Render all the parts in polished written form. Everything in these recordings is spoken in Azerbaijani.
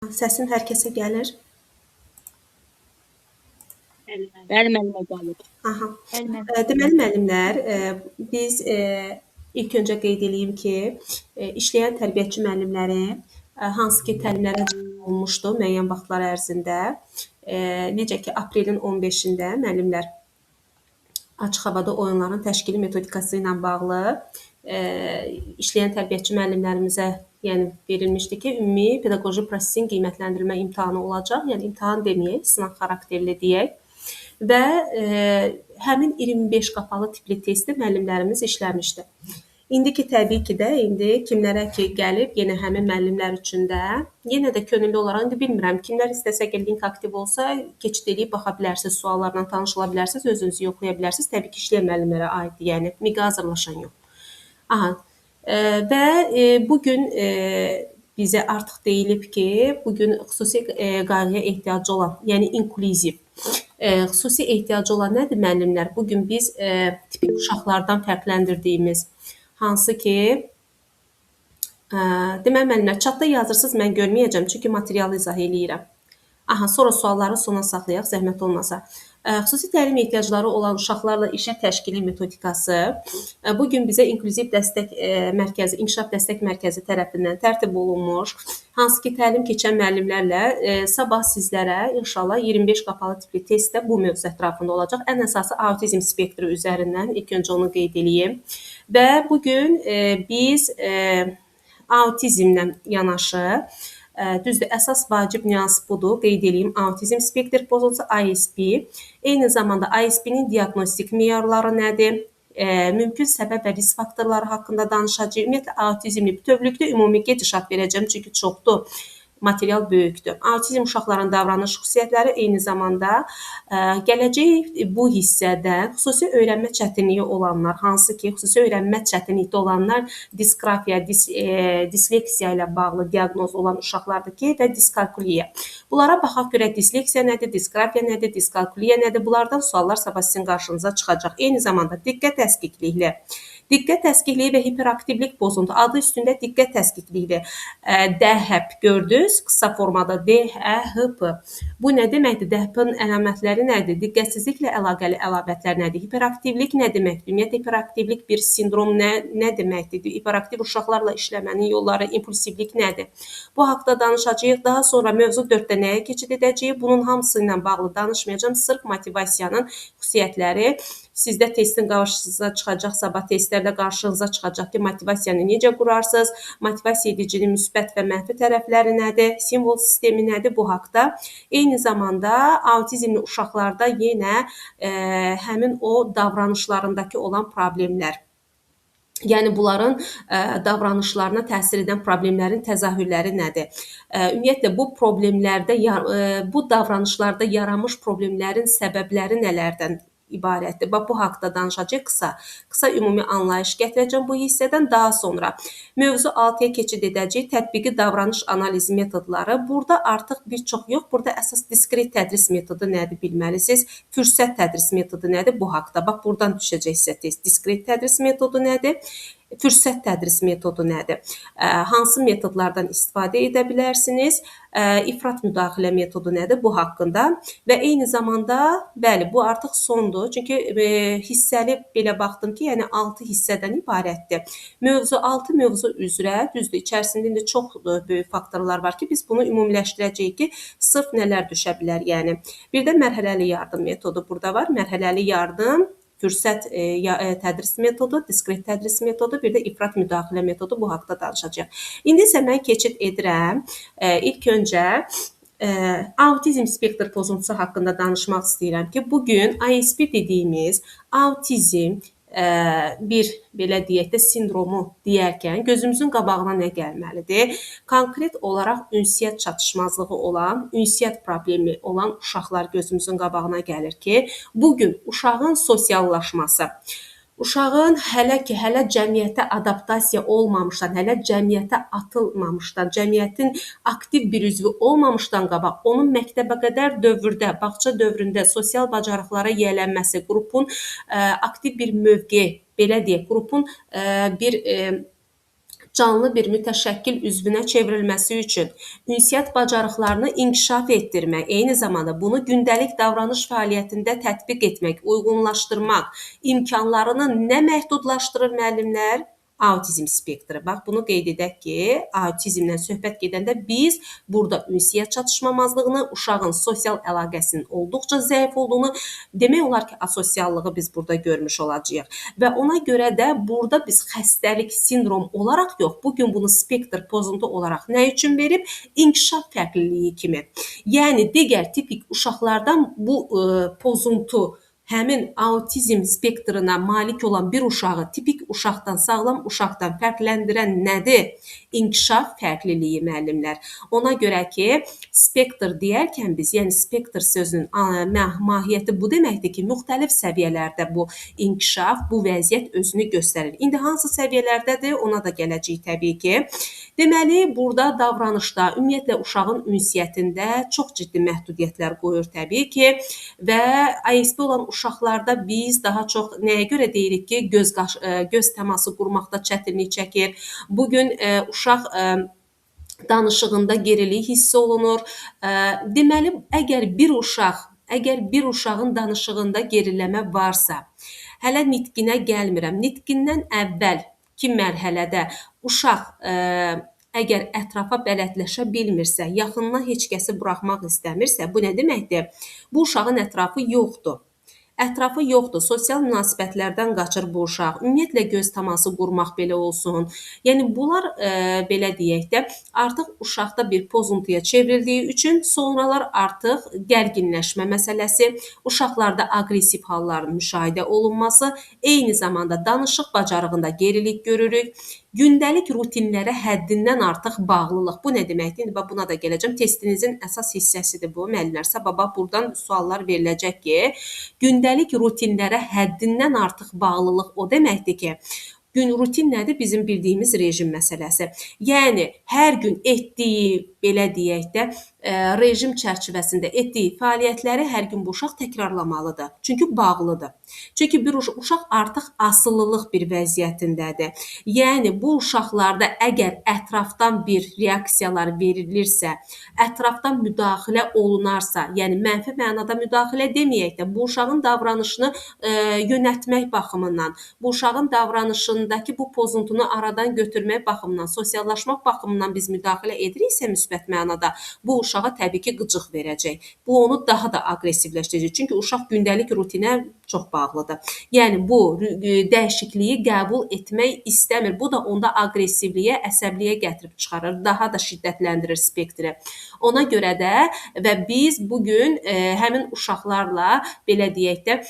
Səsim hər kəsə gəlir. Bəli, müəllimə gəlir. Aha. Bəli, Deməli müəllimlər, biz ilk öncə qeyd edeyim ki, işləyən tərbiyəçi müəllimlərin hansı ki təlimlərə olunmuşdu müəyyən vaxtlar ərzində, necə ki aprelin 15-də müəllimlər açıq havada oyunların təşkili metodikası ilə bağlı işləyən tərbiyəçi müəllimlərimizə yəni verilmişdi ki, ümumi pedaqoji prosesin qiymətləndirmə imtahanı olacaq. Yəni imtahan deməyək, sınaq xarakterli deyək. Və həmin 25 qapalı tipli testi müəllimlərimiz işləmişdi. İndiki təbii ki də, indi kimlərə ki gəlib, yenə həmin müəllimlər üçün də, yenə də könüllü olaraq, indi bilmirəm, kimlər istəsə ki, link aktiv olsa, keçid edib baxa bilərsiniz, suallarla tanışıla bilərsiniz, özünüzü yoxlaya bilərsiniz. Təbii ki, işləyən müəllimlərə aiddir, yəni miqə hazırlaşan yox. Aha. Və bugün bizə artıq deyilib ki, bugün xüsusi qayğıya ehtiyacı olan, yəni inklüziv, xüsusi ehtiyacı olan nədir müəllimlər? Bugün biz tipik uşaqlardan fərqləndirdiyimiz hansı ki, deməli müəllimlər, chatda yazırsınız, mən görməyəcəm, çünki materialı izah eləyirəm. Aha, sonra sualları sona saxlayaq, zəhmət olmasa. Xüsusi təlim ehtiyacları olan uşaqlarla işin təşkili metodikası bugün bizə inklüziv dəstək mərkəzi, inkişaf dəstək mərkəzi tərəfindən tərtib olunmuş, hansı ki təlim keçən müəllimlərlə sabah sizlərə inşallah 25 qapalı tipli test də bu mövzu ətrafında olacaq. Ən əsası autizm spektri üzərindən ilk öncə onu qeyd eləyim. Və bugün biz autizmlə yanaşı, düzdür, əsas vacib nüans budur, qeyd edeyim, autizm spektr pozuntusu, ISP. Eyni zamanda ISP-nin diaqnostik meyarları nədir? Mümkün səbəb və risk faktorları haqqında danışacağıq. Ümumiyyətlə, autizmli bütövlükdə ümumi gedişat verəcəm, çünki çoxdur. Material böyükdür. Autizm uşaqların davranış xüsusiyyətləri eyni zamanda gələcək bu hissədə xüsusi öyrənmə çətinliyi olanlar, hansı ki, xüsusi öyrənmə çətinlikdə olanlar disqrafiya, disleksiya ilə bağlı diaqnoz olan uşaqlardır ki, və diskalkuliya. Bunlara baxaq görək, disleksiya nədir, disqrafiya nədir, diskalkuliya nədir? Bunlardan suallar sabah sizin qarşınıza çıxacaq. Eyni zamanda diqqət əskiklikli. Diqqət əskikliyi və hiperaktivlik pozuntu adı üstündə diqqət əskikliyi. DHP gördünüz, qısa formada DHP. Bu nə deməkdir? DHP-ın əlamətləri nədir? Diqqətsizliklə əlaqəli əlamətlər nədir? Hiperaktivlik nə deməkdir? Ümumiyyətlə hiperaktivlik bir sindrom nə deməkdir? Hiperaktiv uşaqlarla işləmənin yolları, impulsivlik nədir? Bu haqqda danışacağıq. Daha sonra mövzu 4-də nəyə keçid edəcəyik? Bunun hamısı ilə bağlı danışmayacağım. Sırf motivasiyanın xüsusiyyətləri sizdə testin qarşınıza çıxacaq, sabah testlərdə qarşınıza çıxacaq ki, motivasiyanı necə qurarsınız, motivasiya edicinin müsbət və mənfi tərəfləri nədir, simvol sistemi nədir bu haqda. Eyni zamanda autizmli uşaqlarda yenə həmin o davranışlarındakı olan problemlər. Yəni bunların davranışlarına təsir edən problemlərin təzahürləri nədir? Ümumiyyətlə bu problemlərdə, bu davranışlarda yaranmış problemlərin səbəbləri nələrdən ibarətdir? Bax bu haqqda danışacağıq qısa ümumi anlayış gətirəcəm bu hissədən. Daha sonra mövzu 6-ya keçid edəcək, tətbiqi davranış analizi metodları. Burada artıq bir çox yox, burada əsas diskret tədris metodu nədir bilməlisiniz. Fürsət tədris metodu nədir bu haqqda? Bax buradan düşəcək sizə test. Diskret tədris metodu nədir? Fürsət tədris metodu nədir? Hansı metodlardan istifadə edə bilərsiniz? İfrat müdaxilə metodu nədir? Bu haqqında və eyni zamanda, bəli, bu artıq sondur. Çünki hissəli belə baxdım ki, yəni 6 hissədən ibarətdir. Mövzu 6 mövzu üzrə, düzdür, içərisində indi çox böyük faktorlar var ki, biz bunu ümumiləşdirəcəyik ki, sırf nələr düşə bilər, yəni. Bir də mərhələli yardım metodu burada var. Mərhələli yardım, fürsət tədris metodu, diskret tədris metodu, bir də ifrat müdaxilə metodu, bu haqda danışacağıq. İndi isə mən keçid edirəm. İlk öncə autizm spektr pozuntusu haqqında danışmaq istəyirəm ki, bugün ISP dediyimiz autizm bir belə deyək də sindromu deyərkən gözümüzün qabağına nə gəlməlidir? Konkret olaraq ünsiyyət çatışmazlığı olan, ünsiyyət problemi olan uşaqlar gözümüzün qabağına gəlir ki, bugün uşağın sosiallaşması, uşağın hələ cəmiyyətə adaptasiya olmamışdan, hələ cəmiyyətə atılmamışdan, cəmiyyətin aktiv bir üzvü olmamışdan qabaq, onun məktəbə qədər dövrdə, bağça dövründə sosial bacarıqlara yiyələnməsi, qrupun aktiv bir mövqe, belə deyək, qrupun bir canlı bir mütəşəkkil üzvünə çevrilməsi üçün ünsiyyət bacarıqlarını inkişaf etdirmək, eyni zamanda bunu gündəlik davranış fəaliyyətində tətbiq etmək, uyğunlaşdırmaq imkanlarını nə məhdudlaşdırır müəllimlər? Autizm spektri. Bax, bunu qeyd edək ki, autizmdən söhbət gedəndə biz burada ünsiyyət çatışmamazlığını, uşağın sosial əlaqəsinin olduqca zəif olduğunu, demək olar ki, asosiallığı biz burada görmüş olacağıq. Və ona görə də burada biz xəstəlik, sindrom olaraq yox, bugün bunu spektr pozuntu olaraq nə üçün verib? İnkişaf fərqliliyi kimi. Yəni, digər tipik uşaqlardan bu pozuntu həmin autizm spektrına malik olan bir uşağı tipik uşaqdan, sağlam uşaqdan fərqləndirən nədir? İnkişaf fərqliliyi müəllimlər. Ona görə ki, spektr deyərkən biz, yəni spektr sözünün mahiyyəti bu deməkdir ki, müxtəlif səviyyələrdə bu inkişaf, bu vəziyyət özünü göstərir. İndi hansı səviyyələrdədir? Ona da gələcəyik təbii ki. Deməli, burada davranışda, ümumiyyətlə uşağın ünsiyyətində çox ciddi məhdudiyyətlər qoyur təbii ki və ASB olan uşaqlarda biz daha çox nəyə görə deyirik ki, göz təması qurmaqda çətinlik çəkir. Bugün uşaq danışığında gerilik hiss olunur. Deməli, əgər bir uşağın danışığında geriləmə varsa, hələ nitqinə gəlmirəm. Nitqindən əvvəlki mərhələdə uşaq əgər ətrafa bələdləşə bilmirsə, yaxınına heç kəsi buraxmaq istəmirsə, bu nə deməkdir? Bu uşağın ətrafı yoxdur. Ətrafı yoxdur, sosial münasibətlərdən qaçır bu uşaq, ümumiyyətlə göz təması qurmaq belə olsun. Yəni, bunlar belə deyək də, artıq uşaqda bir pozuntuya çevrildiyi üçün sonralar artıq gərginləşmə məsələsi, uşaqlarda aqressiv halların müşahidə olunması, eyni zamanda danışıq bacarığında gerilik görürük. Gündəlik rutinlərə həddindən artıq bağlılıq. Bu nə deməkdir? İndi buna da gələcəm. Testinizin əsas hissəsidir bu, müəllimlər. Sabah buradan suallar veriləcək ki, gündəlik rutinlərə həddindən artıq bağlılıq o deməkdir ki, gün rutin nədir? Bizim bildiyimiz rejim məsələsi. Yəni, hər gün etdiyi, belə deyək də, rejim çərçivəsində etdiyi fəaliyyətləri hər gün bu uşaq təkrarlamalıdır. Çünki bağlıdır. Çünki bir uşaq artıq asılılıq bir vəziyyətindədir. Yəni, bu uşaqlarda əgər ətrafdan bir reaksiyalar verilirsə, ətrafdan müdaxilə olunarsa, yəni mənfi mənada müdaxilə deməyək də, bu uşağın davranışını yönətmək baxımından, bu uşağın davranışındakı bu pozuntunu aradan götürmək baxımından, sosiallaşmaq baxımından biz müdaxilə ediriksə müsbət mənada, bu uşağa təbii ki, qıcıq verəcək. Bu onu daha da aqressivləşdirəcək. Çünki uşaq gündəlik rutinə çox bağlıdır. Yəni, bu dəyişikliyi qəbul etmək istəmir. Bu da onda aqressivliyə, əsəbliyə gətirib çıxarır. Daha da şiddətləndirir spektri. Ona görə də və biz bugün həmin uşaqlarla, belə deyək də,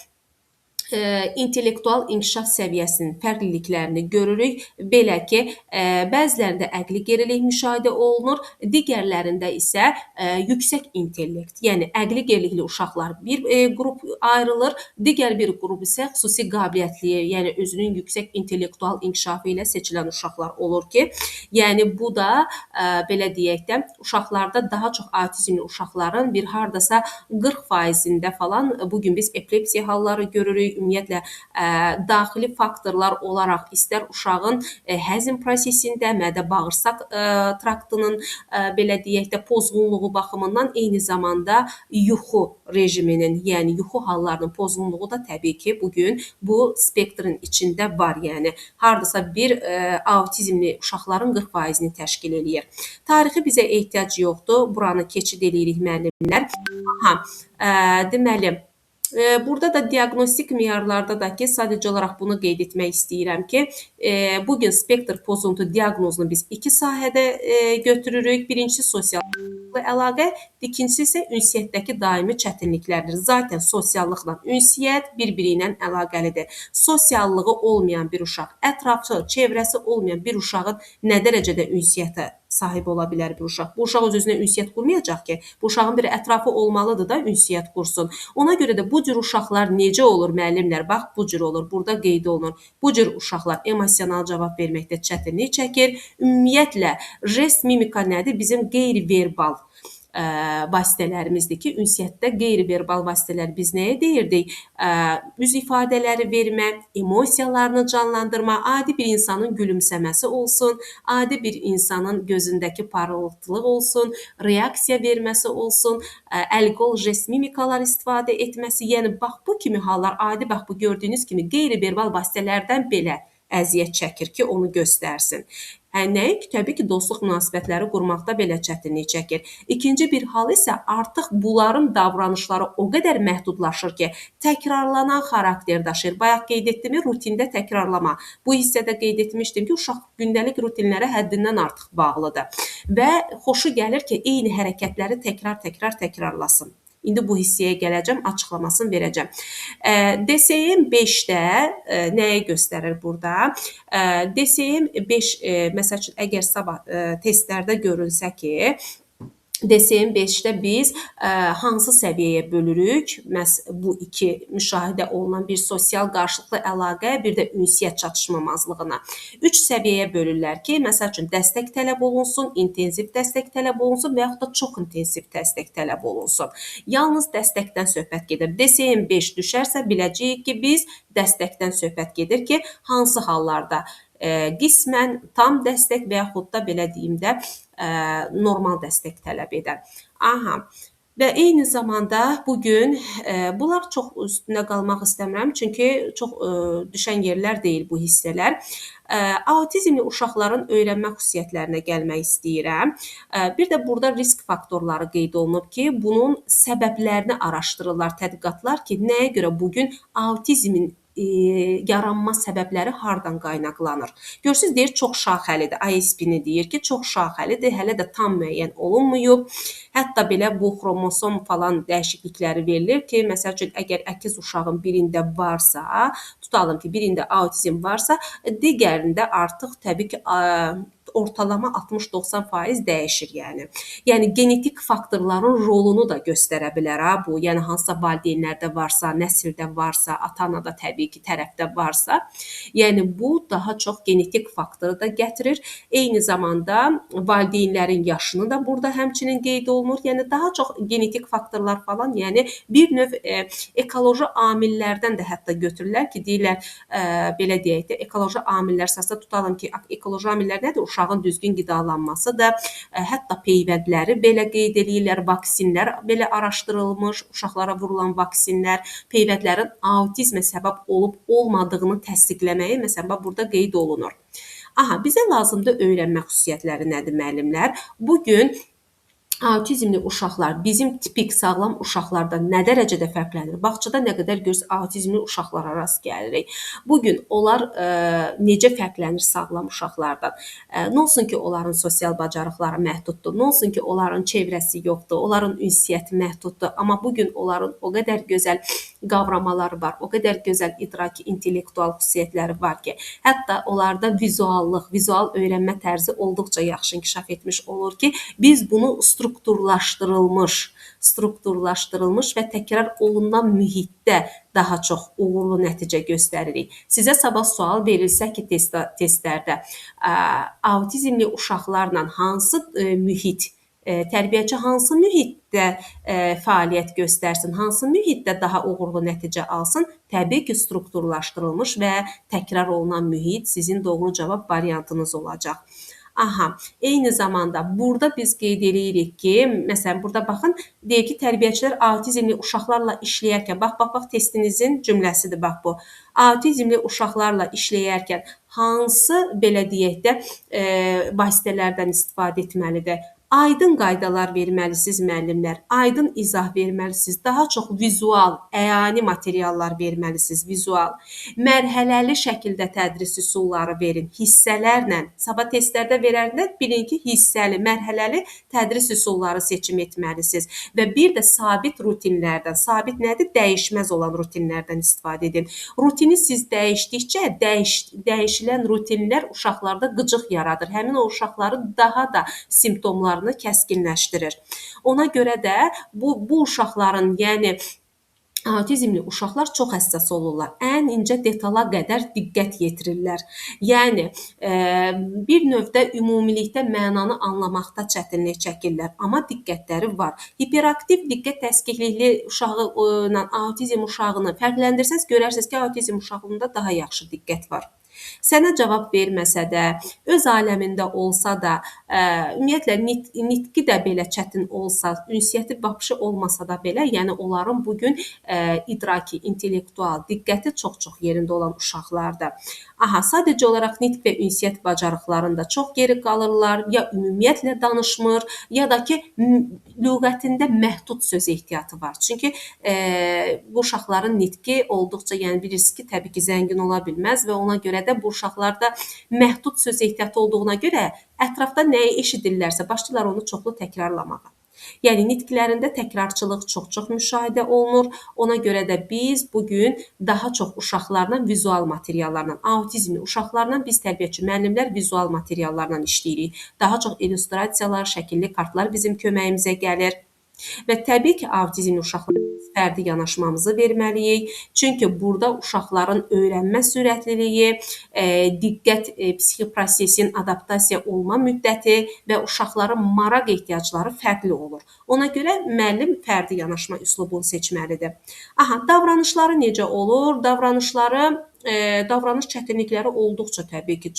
intellektual inkişaf səviyyəsinin fərqliliklərini görürük. Belə ki, bəzilərində əqli gerilik müşahidə olunur, digərlərində isə yüksək intellekt, yəni əqli gerilikli uşaqlar bir qrup ayrılır, digər bir qrup isə xüsusi qabiliyyətli, yəni özünün yüksək intellektual inkişafı ilə seçilən uşaqlar olur ki, yəni bu da belə deyək də, uşaqlarda daha çox autizmli uşaqların bir hardasa 40%-də falan bugün biz epilepsiya halları görürük. Ümumiyyətlə, daxili faktorlar olaraq istər uşağın həzm prosesində, mədə-bağırsaq traktının, belə deyək də, pozğunluğu baxımından eyni zamanda yuxu rejiminin, yəni yuxu hallarının pozğunluğu da təbii ki, bugün bu spektrin içində var. Yəni, hardasa bir autizmli uşaqların 40%-ni təşkil edir. Tarixi bizə ehtiyac yoxdur. Buranı keçid edirik müəllimlər. Deməli, burada da diaqnostik meyarlarda da ki, sadəcə olaraq bunu qeyd etmək istəyirəm ki, bugün spektr pozuntu diaqnozunu biz iki sahədə götürürük. Birincisi sosial əlaqə, ikincisi isə ünsiyyətdəki daimi çətinliklərdir. Zaten sosiallıqla ünsiyyət bir-biri ilə əlaqəlidir. Sosiallığı olmayan bir uşaq, ətrafı, çevrəsi olmayan bir uşağın nə dərəcədə ünsiyyətə sahib ola bilər bir uşaq. Bu uşaq öz-özünə ünsiyyət qurmayacaq ki, bu uşağın bir ətrafı olmalıdır da ünsiyyət qursun. Ona görə də bu cür uşaqlar necə olur müəllimlər? Bax, bu cür olur, burada qeyd olunur. Bu cür uşaqlar emosional cavab verməkdə çətinlik çəkir. Ümumiyyətlə, jest mimika nədir? Bizim qeyri-verbal vasitələrimizdir ki, ünsiyyətdə qeyri-verbal vasitələr biz nəyə deyirdik? Üz ifadələri vermə, emosiyalarını canlandırma, adi bir insanın gülümsəməsi olsun, adi bir insanın gözündəki parıltılıq olsun, reaksiya verməsi olsun, əl-qol jest mimikalar istifadə etməsi, yəni bax bu kimi hallar adi bax bu gördüyünüz kimi qeyri-verbal vasitələrdən belə əziyyət çəkir ki, onu göstərsin. Nəinki təbii ki, dostluq münasibətləri qurmaqda belə çətinlik çəkir. İkinci bir hal isə artıq bunların davranışları o qədər məhdudlaşır ki, təkrarlanan xarakter daşıyır. Bayaq qeyd etdiyim rutində təkrarlama. Bu hissədə qeyd etmişdim ki, uşaq gündəlik rutinlərə həddindən artıq bağlıdır və xoşu gəlir ki, eyni hərəkətləri təkrarlasın. İndi bu hissəyə gələcəm, açıqlamasını verəcəm. DSM 5-də nəyi göstərir burada? DSM 5 məsəl üçün əgər sabah testlərdə görülsə ki, DSM 5-də biz hansı səviyyəyə bölürük? Məhz bu iki müşahidə olunan bir sosial qarşılıqlı əlaqə, bir də ünsiyyət çatışmamazlığına. 3 səviyyəyə bölürlər ki, məsəl üçün dəstək tələb olunsun, intensiv dəstək tələb olunsun və yaxud da çox intensiv dəstək tələb olunsun. Yalnız dəstəkdən söhbət gedir. DSM 5 düşərsə biləcəyik ki, biz dəstəkdən söhbət gedir ki, hansı hallarda qismən tam dəstək və yaxud da belə deyim də normal dəstək tələb edən. Və eyni zamanda bugün bunlar çox üstünə qalmaq istəmirəm, çünki çox düşən yerlər deyil bu hissələr. Autizmli uşaqların öyrənmə xüsusiyyətlərinə gəlmək istəyirəm. Bir də burada risk faktorları qeyd olunub ki, bunun səbəblərini araşdırırlar tədqiqatlar ki, nəyə görə bugün autizmin yaranma səbəbləri hardan qaynaqlanır? Görürsünüz, deyir, çox şaxəlidir. ISP-ni deyir ki, çox şaxəlidir, hələ də tam müəyyən olunmuyub. Hətta belə bu xromosom falan dəyişiklikləri verilir ki, məsəl üçün, əgər əkiz uşağın birində varsa, tutalım ki, birində autizm varsa, digərində artıq təbii ki, ortalama 60-90% dəyişir yəni. Yəni genetik faktorların rolunu da göstərə bilər bu. Yəni hansısa valideynlərdə varsa, nəsildə varsa, ata-anada təbii ki, tərəfdə varsa, yəni bu daha çox genetik faktoru da gətirir. Eyni zamanda valideynlərin yaşını da burada həmçinin qeyd olunur. Yəni daha çox genetik faktorlar falan, yəni bir növ ekoloji amillərdən də hətta götürürlər ki, deyirlər belə deyək də, ekoloji amillər əsasında tutalım ki, ekoloji amillər nədir? Uşağın düzgün qidalanmasıdır. Hətta peyvəndləri belə qeyd edirlər, vaksinlər belə araşdırılmış, uşaqlara vurulan vaksinlər, peyvəndlərin autizmə səbəb olub-olmadığını təsdiqləməyi məsələn burada qeyd olunur. Bizə lazımdır öyrənmə xüsusiyyətləri nədir müəllimlər? Bugün autizmli uşaqlar bizim tipik sağlam uşaqlardan nə dərəcədə fərqlənir? Bağçada nə qədər görürsünüz autizmli uşaqlara rast gəlirik. Bugün onlar necə fərqlənir sağlam uşaqlardan? Nə olsun ki, onların sosial bacarıqları məhduddur, nə olsun ki, onların çevrəsi yoxdur, onların ünsiyyəti məhduddur, amma bugün onların o qədər gözəl qavramaları var, o qədər gözəl idraki, intellektual xüsusiyyətləri var ki, hətta onlarda vizual öyrənmə tərzi olduqca yaxşı inkişaf etmiş olur ki, biz bunu strukturlaşdırılmış və təkrar olunan mühitdə daha çox uğurlu nəticə göstəririk. Sizə sabah sual verilsə ki, testlərdə autizmli uşaqlarla hansı mühit, tərbiyəçi hansı mühitdə fəaliyyət göstərsin, hansı mühitdə daha uğurlu nəticə alsın, təbii ki, strukturlaşdırılmış və təkrar olunan mühit sizin doğru cavab variantınız olacaq. Eyni zamanda burada biz qeyd edirik ki, məsələn, burada baxın, deyək ki, tərbiyəçilər autizmli uşaqlarla işləyərkən, bax, testinizin cümləsidir, bax bu. Autizmli uşaqlarla işləyərkən hansı, belə deyək də, vasitələrdən istifadə etməlidir? Aydın qaydalar verməlisiniz müəllimlər, aydın izah verməlisiniz, daha çox vizual, əyani materiallar verməlisiniz, vizual. Mərhələli şəkildə tədris üsulları verin, hissələrlə. Sabah testlərdə verəndə bilin ki, hissəli, mərhələli tədris üsulları seçim etməlisiniz və bir də sabit rutinlərdən, sabit nədir? Dəyişməz olan rutinlərdən istifadə edin. Rutini siz dəyişdikcə, dəyişilən rutinlər uşaqlarda qıcıq yaradır. Həmin o uşaqların daha da simptomlarını kəskinləşdirir. Ona görə də bu uşaqların, yəni Autizmli uşaqlar çox həssas olurlar. Ən incə detala qədər diqqət yetirirlər. Yəni bir növdə ümumilikdə mənanı anlamaqda çətinlik çəkirlər, amma diqqətləri var. Hiperaktiv diqqət təskiklikli uşağı ilə autizm uşağını fərqləndirsəz, görərsiniz ki, autizm uşağında daha yaxşı diqqət var. Sənə cavab verməsə də, öz aləmində olsa da, ümumiyyətlə nitqi də belə çətin olsa, ünsiyyəti vapşı olmasa da belə, yəni onların bu gün idraki, intellektual diqqəti çox-çox yerində olan uşaqlardır. Sadəcə olaraq nitq və ünsiyyət bacarıqlarında çox geri qalırlar, ya ümumiyyətlə danışmır, ya da ki, lüğətində məhdud söz ehtiyatı var. Çünki bu uşaqların nitqi olduqca, yəni bilirsiniz ki, təbii ki, zəngin ola bilməz və ona görə də bu uşaqlarda məhdud söz ehtiyatı olduğuna görə ətrafda nəyi eşidirlərsə, başlayırlar onu çoxlu təkrarlamağa. Yəni nitqlərində təkrarçılıq çox-çox müşahidə olunur. Ona görə də biz bu gün daha çox uşaqlarla vizual materiallarla, autizmli uşaqlarla biz tərbiyəçi müəllimlər vizual materiallarla işləyirik. Daha çox illüstrasiyalar, şəkilli kartlar bizim köməyimizə gəlir. Və təbii ki, autizmli uşaqlara fərdi yanaşmamızı verməliyik. Çünki burada uşaqların öyrənmə sürətliliyi, diqqət psixoprosesin adaptasiya olma müddəti və uşaqların maraq ehtiyacları fərqli olur. Ona görə müəllim fərdi yanaşma üslubunu seçməlidir. Davranışları necə olur? Davranış çətinlikləri olduqca təbii ki,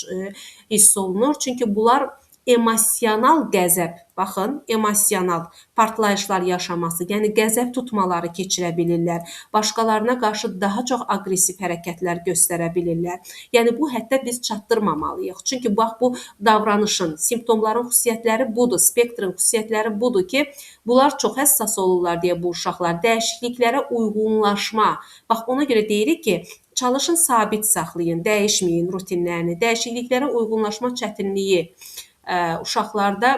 hiss olunur. Çünki bunlar emosional qəzəb, baxın, emosional partlayışlar yaşaması, yəni qəzəb tutmaları keçirə bilirlər. Başqalarına qarşı daha çox aqressiv hərəkətlər göstərə bilirlər. Yəni bu həddə biz çatdırmamalıyıq. Çünki bax bu davranışın, simptomların xüsusiyyətləri budur, spektrin xüsusiyyətləri budur ki, bunlar çox həssas olurlar deyə bu uşaqlar dəyişikliklərə uyğunlaşma. Bax ona görə deyirik ki, çalışın sabit saxlayın, dəyişməyin rutinlərini, dəyişikliklərə uyğunlaşma çətinliyi uşaqlarda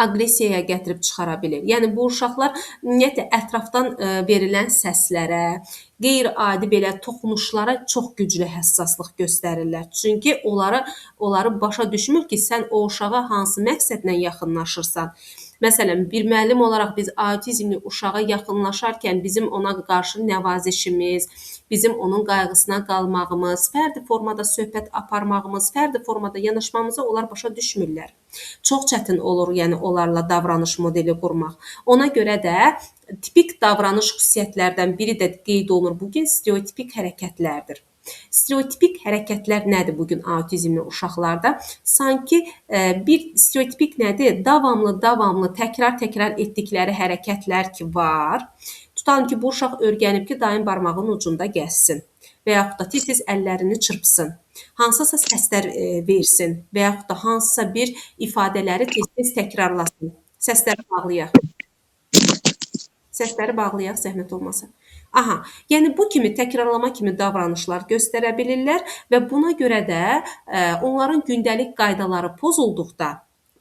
aqressiyaya gətirib çıxara bilir. Yəni bu uşaqlar ümumiyyətlə ətrafdan verilən səslərə, qeyri-adi belə toxunuşlara çox güclü həssaslıq göstərirlər. Çünki onları başa düşmür ki, sən o uşağa hansı məqsədlə yaxınlaşırsan. Məsələn, bir müəllim olaraq biz autizmli uşağa yaxınlaşarkən bizim ona qarşı nəvazişimiz, bizim onun qayğısına qalmağımız, fərdi formada söhbət aparmağımız, fərdi formada yanaşmamızı onlar başa düşmürlər. Çox çətin olur, yəni onlarla davranış modeli qurmaq. Ona görə də tipik davranış xüsusiyyətlərdən biri də qeyd olunur. Bu gün stereotipik hərəkətlərdir. Stereotipik hərəkətlər nədir bu gün autizmli uşaqlarda? Sanki bir stereotipik nədir? Davamlı, təkrar etdikləri hərəkətlər ki var. Tutalım ki, bu uşaq öyrənib ki, dayın barmağının ucunda gəzsin və yaxud da tez-tez əllərini çırpsın. Hansısa səslər versin və yaxud da hansısa bir ifadələri tez-tez təkrarlasın. Səsləri bağlayaq, zəhmət olmasa. Yəni bu kimi təkrarlama kimi davranışlar göstərə bilirlər və buna görə də onların gündəlik qaydaları pozulduqda,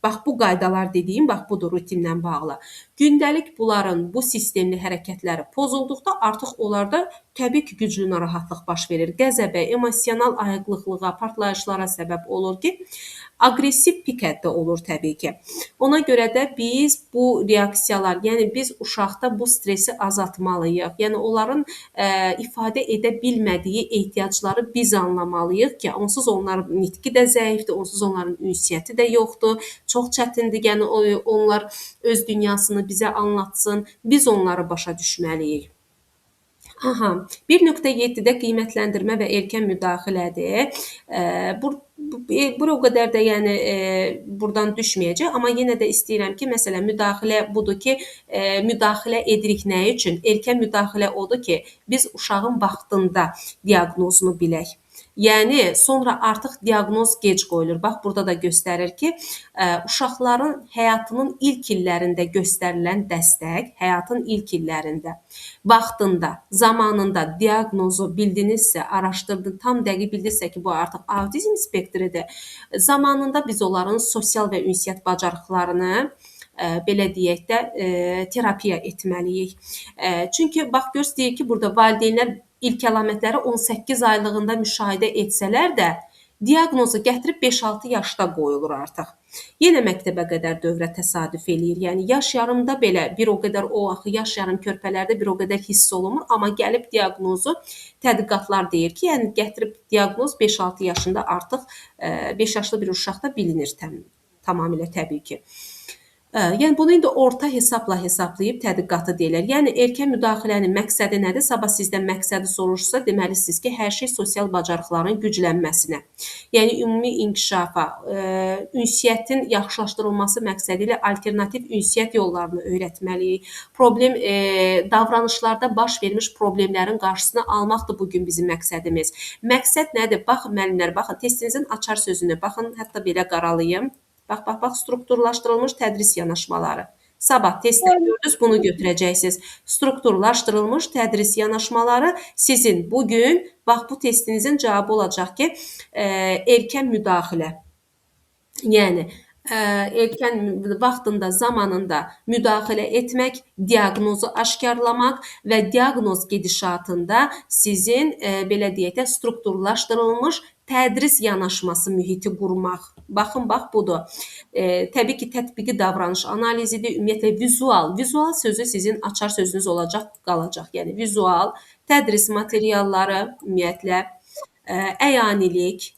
bax bu qaydalar dediyim, bax budur rutinlə bağlı. Gündəlik bunların bu sistemli hərəkətləri pozulduqda artıq onlarda təbii ki, güclü narahatlıq baş verir. Qəzəbə, emosional ayıqlıqlığa, partlayışlara səbəb olur ki, aqressiv pik həddə olur təbii ki. Ona görə də biz bu reaksiyalar, yəni biz uşaqda bu stresi azaltmalıyıq. Yəni onların ifadə edə bilmədiyi ehtiyacları biz anlamalıyıq ki, onsuz onların nitqi də zəifdir, onsuz onların ünsiyyəti də yoxdur. Çox çətindir, yəni onlar öz dünyasını bizə anlatsın. Biz onları başa düşməliyik. 1.7-də qiymətləndirmə və erkən müdaxilədir. Bu o qədər də yəni buradan düşməyəcək, amma yenə də istəyirəm ki, məsələn, müdaxilə budur ki, müdaxilə edirik nə üçün? Erkən müdaxilə odur ki, biz uşağın vaxtında diaqnozunu bilək. Yəni sonra artıq diaqnoz gec qoyulur. Bax burada da göstərir ki, uşaqların həyatının ilk illərində göstərilən dəstək, həyatın ilk illərində, vaxtında, zamanında diaqnozu bildinizsə, araşdırdınız, tam dəqiq bildinizsə ki, bu artıq autizm spektridir. Zamanında biz onların sosial və ünsiyyət bacarıqlarını belə deyək də terapiya etməliyik. Çünki bax göstərir ki, burada valideynlər ilk əlamətləri 18 aylığında müşahidə etsələr də, diaqnozu gətirib 5-6 yaşda qoyulur artıq. Yenə məktəbə qədər dövrə təsadüf eləyir. Yəni yaş yarımda belə bir o qədər o axı yaş yarım körpələrdə bir o qədər hiss olunmur, amma gəlib diaqnozu tədqiqatlar deyir ki, yəni gətirib diaqnoz 5-6 yaşında artıq 5 yaşlı bir uşaqda bilinir tamamilə təbii ki. Yəni bunu indi orta hesabla hesablayıb tədqiqatı deyirlər. Yəni erkən müdaxilənin məqsədi nədir? Sabah sizdən məqsədi soruşsa, deməlisiniz ki, hər şey sosial bacarıqların güclənməsinə, yəni ümumi inkişafa, ünsiyyətin yaxşılaşdırılması məqsədi ilə alternativ ünsiyyət yollarını öyrətməliyik. Problem davranışlarda baş vermiş problemlərin qarşısını almaqdır bu gün bizim məqsədimiz. Məqsəd nədir? Baxın müəllimlər, baxın testinizin açar sözünü, baxın hətta belə qaralayım. Bax, strukturlaşdırılmış tədris yanaşmaları. Sabah testdə gördünüz, bunu götürəcəksiniz. Strukturlaşdırılmış tədris yanaşmaları sizin bugün, bax bu testinizin cavabı olacaq ki, erkən müdaxilə. Yəni erkən vaxtında, zamanında müdaxilə etmək, diaqnozu aşkarlamaq və diaqnoz gedişatında sizin belə deyək də strukturlaşdırılmış tədris yanaşması mühiti qurmaq. Baxın, bax budur. Təbii ki, tətbiqi davranış analizidir. Ümumiyyətlə vizual sözü sizin açar sözünüz olacaq, qalacaq. Yəni vizual tədris materialları, ümumiyyətlə əyanilik,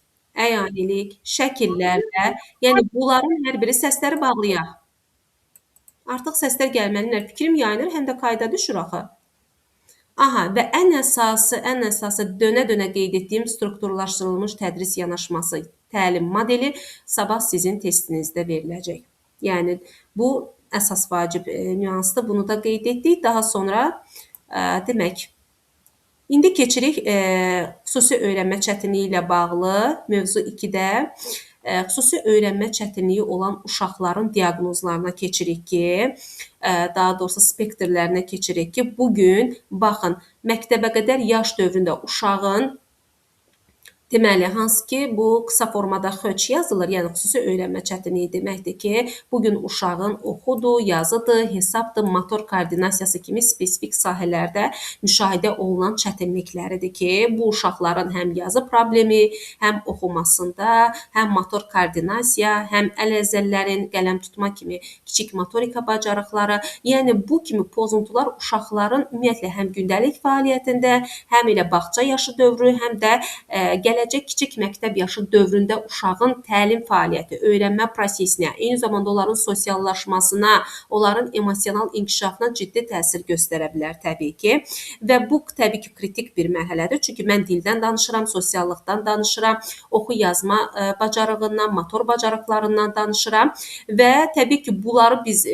şəkillərlə, yəni bunların hər biri səsləri bağlayaq. Artıq səslər gəlməlidir. Fikrim yayınır, həm də qayda düşür axı. Aha, və ən əsası dönə-dönə qeyd etdiyim strukturlaşdırılmış tədris yanaşması təlim modeli sabah sizin testinizdə veriləcək. Yəni bu əsas vacib nüansdır. Bunu da qeyd etdik. Daha sonra demək, indi keçirik xüsusi öyrənmə çətinliyi ilə bağlı mövzu 2-də xüsusi öyrənmə çətinliyi olan uşaqların diaqnozlarına keçirik ki, daha doğrusu spektrlərinə keçirik ki, bugün baxın, məktəbə qədər yaş dövründə uşağın deməli, hansı ki, bu qısa formada XÖÇ yazılır, yəni xüsusi öyrənmə çətinliyi deməkdir ki, bugün uşağın oxudur, yazıdır, hesabdır, motor koordinasiyası kimi spesifik sahələrdə müşahidə olunan çətinlikləridir ki, bu uşaqların həm yazı problemi, həm oxumasında, həm motor koordinasiya, həm əl əzəllərin, qələm tutma kimi kiçik motorika bacarıqları, yəni bu kimi pozuntular uşaqların ümumiyyətlə həm gündəlik fəaliyyətində, həm elə bağça yaşı dövrü, həm də gələcək kiçik məktəb yaşı dövründə uşağın təlim fəaliyyəti, öyrənmə prosesinə, eyni zamanda onların sosiallaşmasına, onların emosional inkişafına ciddi təsir göstərə bilər təbii ki. Və bu təbii ki, kritik bir mərhələdir. Çünki mən dildən danışıram, sosiallıqdan danışıram, oxu yazma bacarığından, motor bacarıqlarından danışıram və təbii ki, bunları biz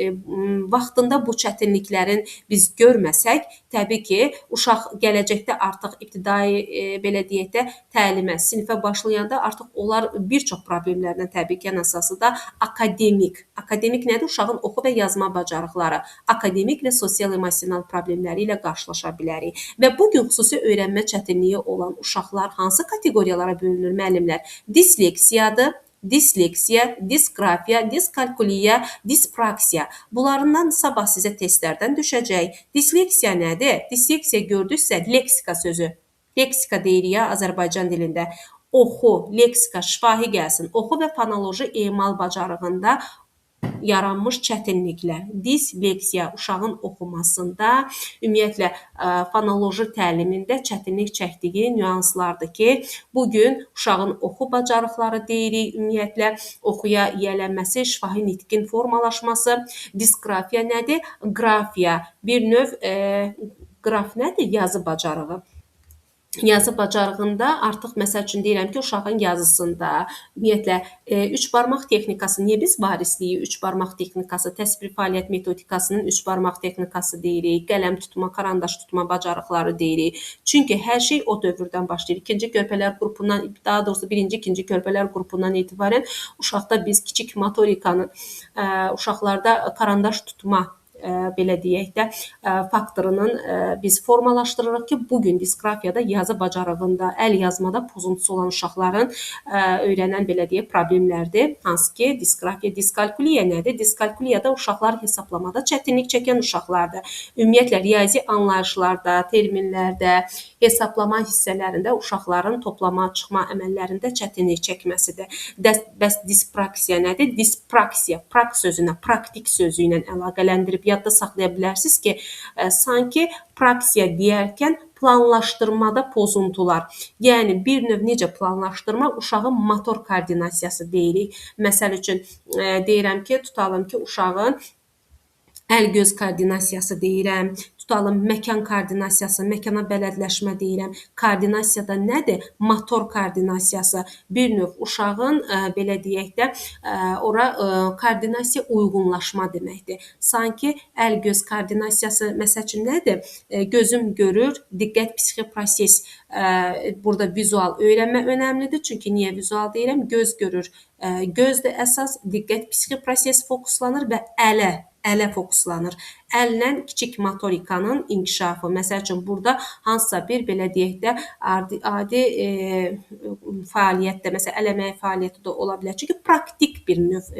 vaxtında bu çətinliklərin biz görməsək, təbii ki, uşaq gələcəkdə artıq ibtidai belə deyək də təlimə, sinifə başlayanda artıq onlar bir çox problemlərdən təbii ki, ən əsası da akademik. Akademik nədir? Uşağın oxu və yazma bacarıqları. Akademik və sosial-emosional problemləri ilə qarşılaşa bilərik. Və bu gün xüsusi öyrənmə çətinliyi olan uşaqlar hansı kateqoriyalara bölünür müəllimlər? Disleksiyadır, disleksiya, disqrafiya, diskalkuliya, dispraksiya. Bunlarından sabah sizə testlərdən düşəcək. Disleksiya nədir? Disleksiya gördünüzsə, leksika sözü. Leksika deyirik ya Azərbaycan dilində. Oxu, leksika, şifahi gəlsin. Oxu və fonoloji emal bacarığında yaranmış çətinliklər. Disleksiya uşağın oxumasında, ümumiyyətlə fonoloji təlimində çətinlik çəkdiyi nüanslardır ki, bugün uşağın oxu bacarıqları deyirik, ümumiyyətlə oxuya yiyələnməsi, şifahi nitqin formalaşması. Disqrafiya nədir? Qrafiya, bir növ qraf nədir? Yazı bacarığı. Yazı bacarığında artıq məsəl üçün deyirəm ki, uşağın yazısında, ümumiyyətlə 3 barmaq texnikası, niyə biz varisliyi 3 barmaq texnikası, təsvir fəaliyyət metodikasının 3 barmaq texnikası deyirik, qələm tutma, karandaş tutma bacarıqları deyirik. Çünki hər şey o dövrdən başlayır. İkinci körpələr qrupundan, daha doğrusu birinci, ikinci körpələr qrupundan etibarən uşaqda biz kiçik motorikanı, uşaqlarda karandaş tutma belə deyək də faktorunun biz formalaşdırırıq ki, bu gün disqrafiyada yazı bacarığında, əl yazmada pozuntusu olan uşaqların öyrənən belə deyək problemlərdir. Hansı ki, disqrafiya, diskalkuliya nədir? Diskalkuliyada uşaqlar hesablamada çətinlik çəkən uşaqlardır. Ümumiyyətlə riyazi anlayışlarda, terminlərdə, hesablama hissələrində uşaqların toplama, çıxma əməllərində çətinlik çəkməsidir. Bəs dispraksiya nədir? Dispraksiya, prak sözünə, praktik sözü ilə əlaqələndirib yadda saxlaya bilərsiniz ki, sanki praksiya deyərkən planlaşdırmada pozuntular. Yəni bir növ necə planlaşdırma? Uşağın motor koordinasiyası deyirik. Məsəl üçün deyirəm ki, tutalım ki, uşağın əl-göz koordinasiyası deyirəm, tutalım məkan koordinasiyası, məkana bələdləşmə deyirəm. Koordinasiyada nədir? Motor koordinasiyası. Bir növ uşağın belə deyək də ora koordinasiya uyğunlaşma deməkdir. Sanki əl-göz koordinasiyası məsəl üçün nədir? Gözüm görür, diqqət psixi proses. Burada vizual öyrənmə önəmlidir. Çünki niyə vizual deyirəm? Göz görür. Gözdə əsas diqqət psixi proses fokuslanır və ələ fokuslanır. Əllə kiçik motorikanın inkişafı. Məsəl üçün, burada hansısa bir belə deyək də adi fəaliyyətdə, məsələn, əl əməyi fəaliyyəti də ola bilər. Çünki praktik bir növ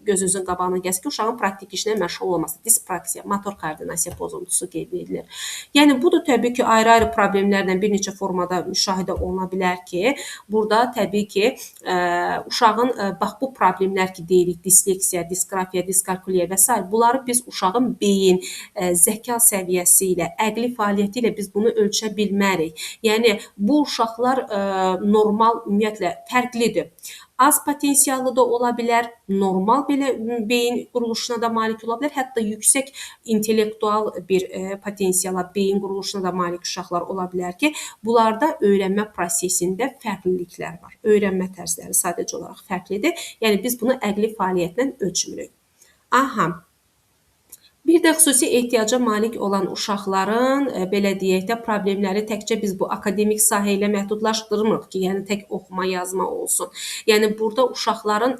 gözünüzün qabağına gəlsin ki, uşağın praktik işlə məşğul olması. Dispraksiya, motor koordinasiya pozuntusu qeyd edilir. Yəni, bu da təbii ki, ayrı-ayrı problemlərlə bir neçə formada müşahidə oluna bilər ki, burada təbii ki, uşağın bax bu problemlər ki, deyirik, disleksiya, disqrafiya, diskalkuliya və s. bunları biz uşağın beyin, zəka səviyyəsi ilə, əqli fəaliyyəti ilə biz bunu ölçə bilmərik. Yəni, bu uşaqlar normal, ümumiyyətlə, fərqlidir. Az potensiallı da ola bilər, normal belə beyin quruluşuna da malik ola bilər, hətta yüksək intellektual bir potensiala, beyin quruluşuna da malik uşaqlar ola bilər ki, bunlarda öyrənmə prosesində fərqliliklər var. Öyrənmə tərzləri sadəcə olaraq fərqlidir. Yəni, biz bunu əqli fəaliyyətlə ölçmürük. Bir də xüsusi ehtiyaca malik olan uşaqların, belə deyək də, problemləri təkcə biz bu akademik sahə ilə məhdudlaşdırmırıq ki, yəni tək oxuma, yazma olsun. Yəni, burada uşaqların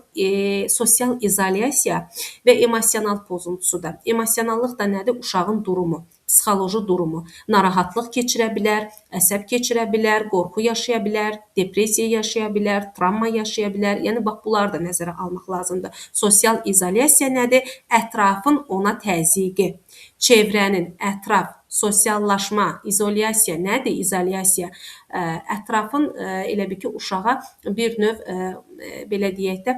sosial izolyasiya və emosional pozuntusu da. Emosionallıq da nədir? Uşağın durumu, psixoloji durumu. Narahatlıq keçirə bilər, əsəb keçirə bilər, qorxu yaşaya bilər, depressiya yaşaya bilər, travma yaşaya bilər. Yəni, bax, bunları da nəzərə almaq lazımdır. Sosial izolyasiya nədir? Ətrafın ona təzyiqi, çevrənin, ətraf, sosiallaşma, izolyasiya nədir? İzolyasiya ətrafın elə bil ki, uşağa bir növ belə deyək də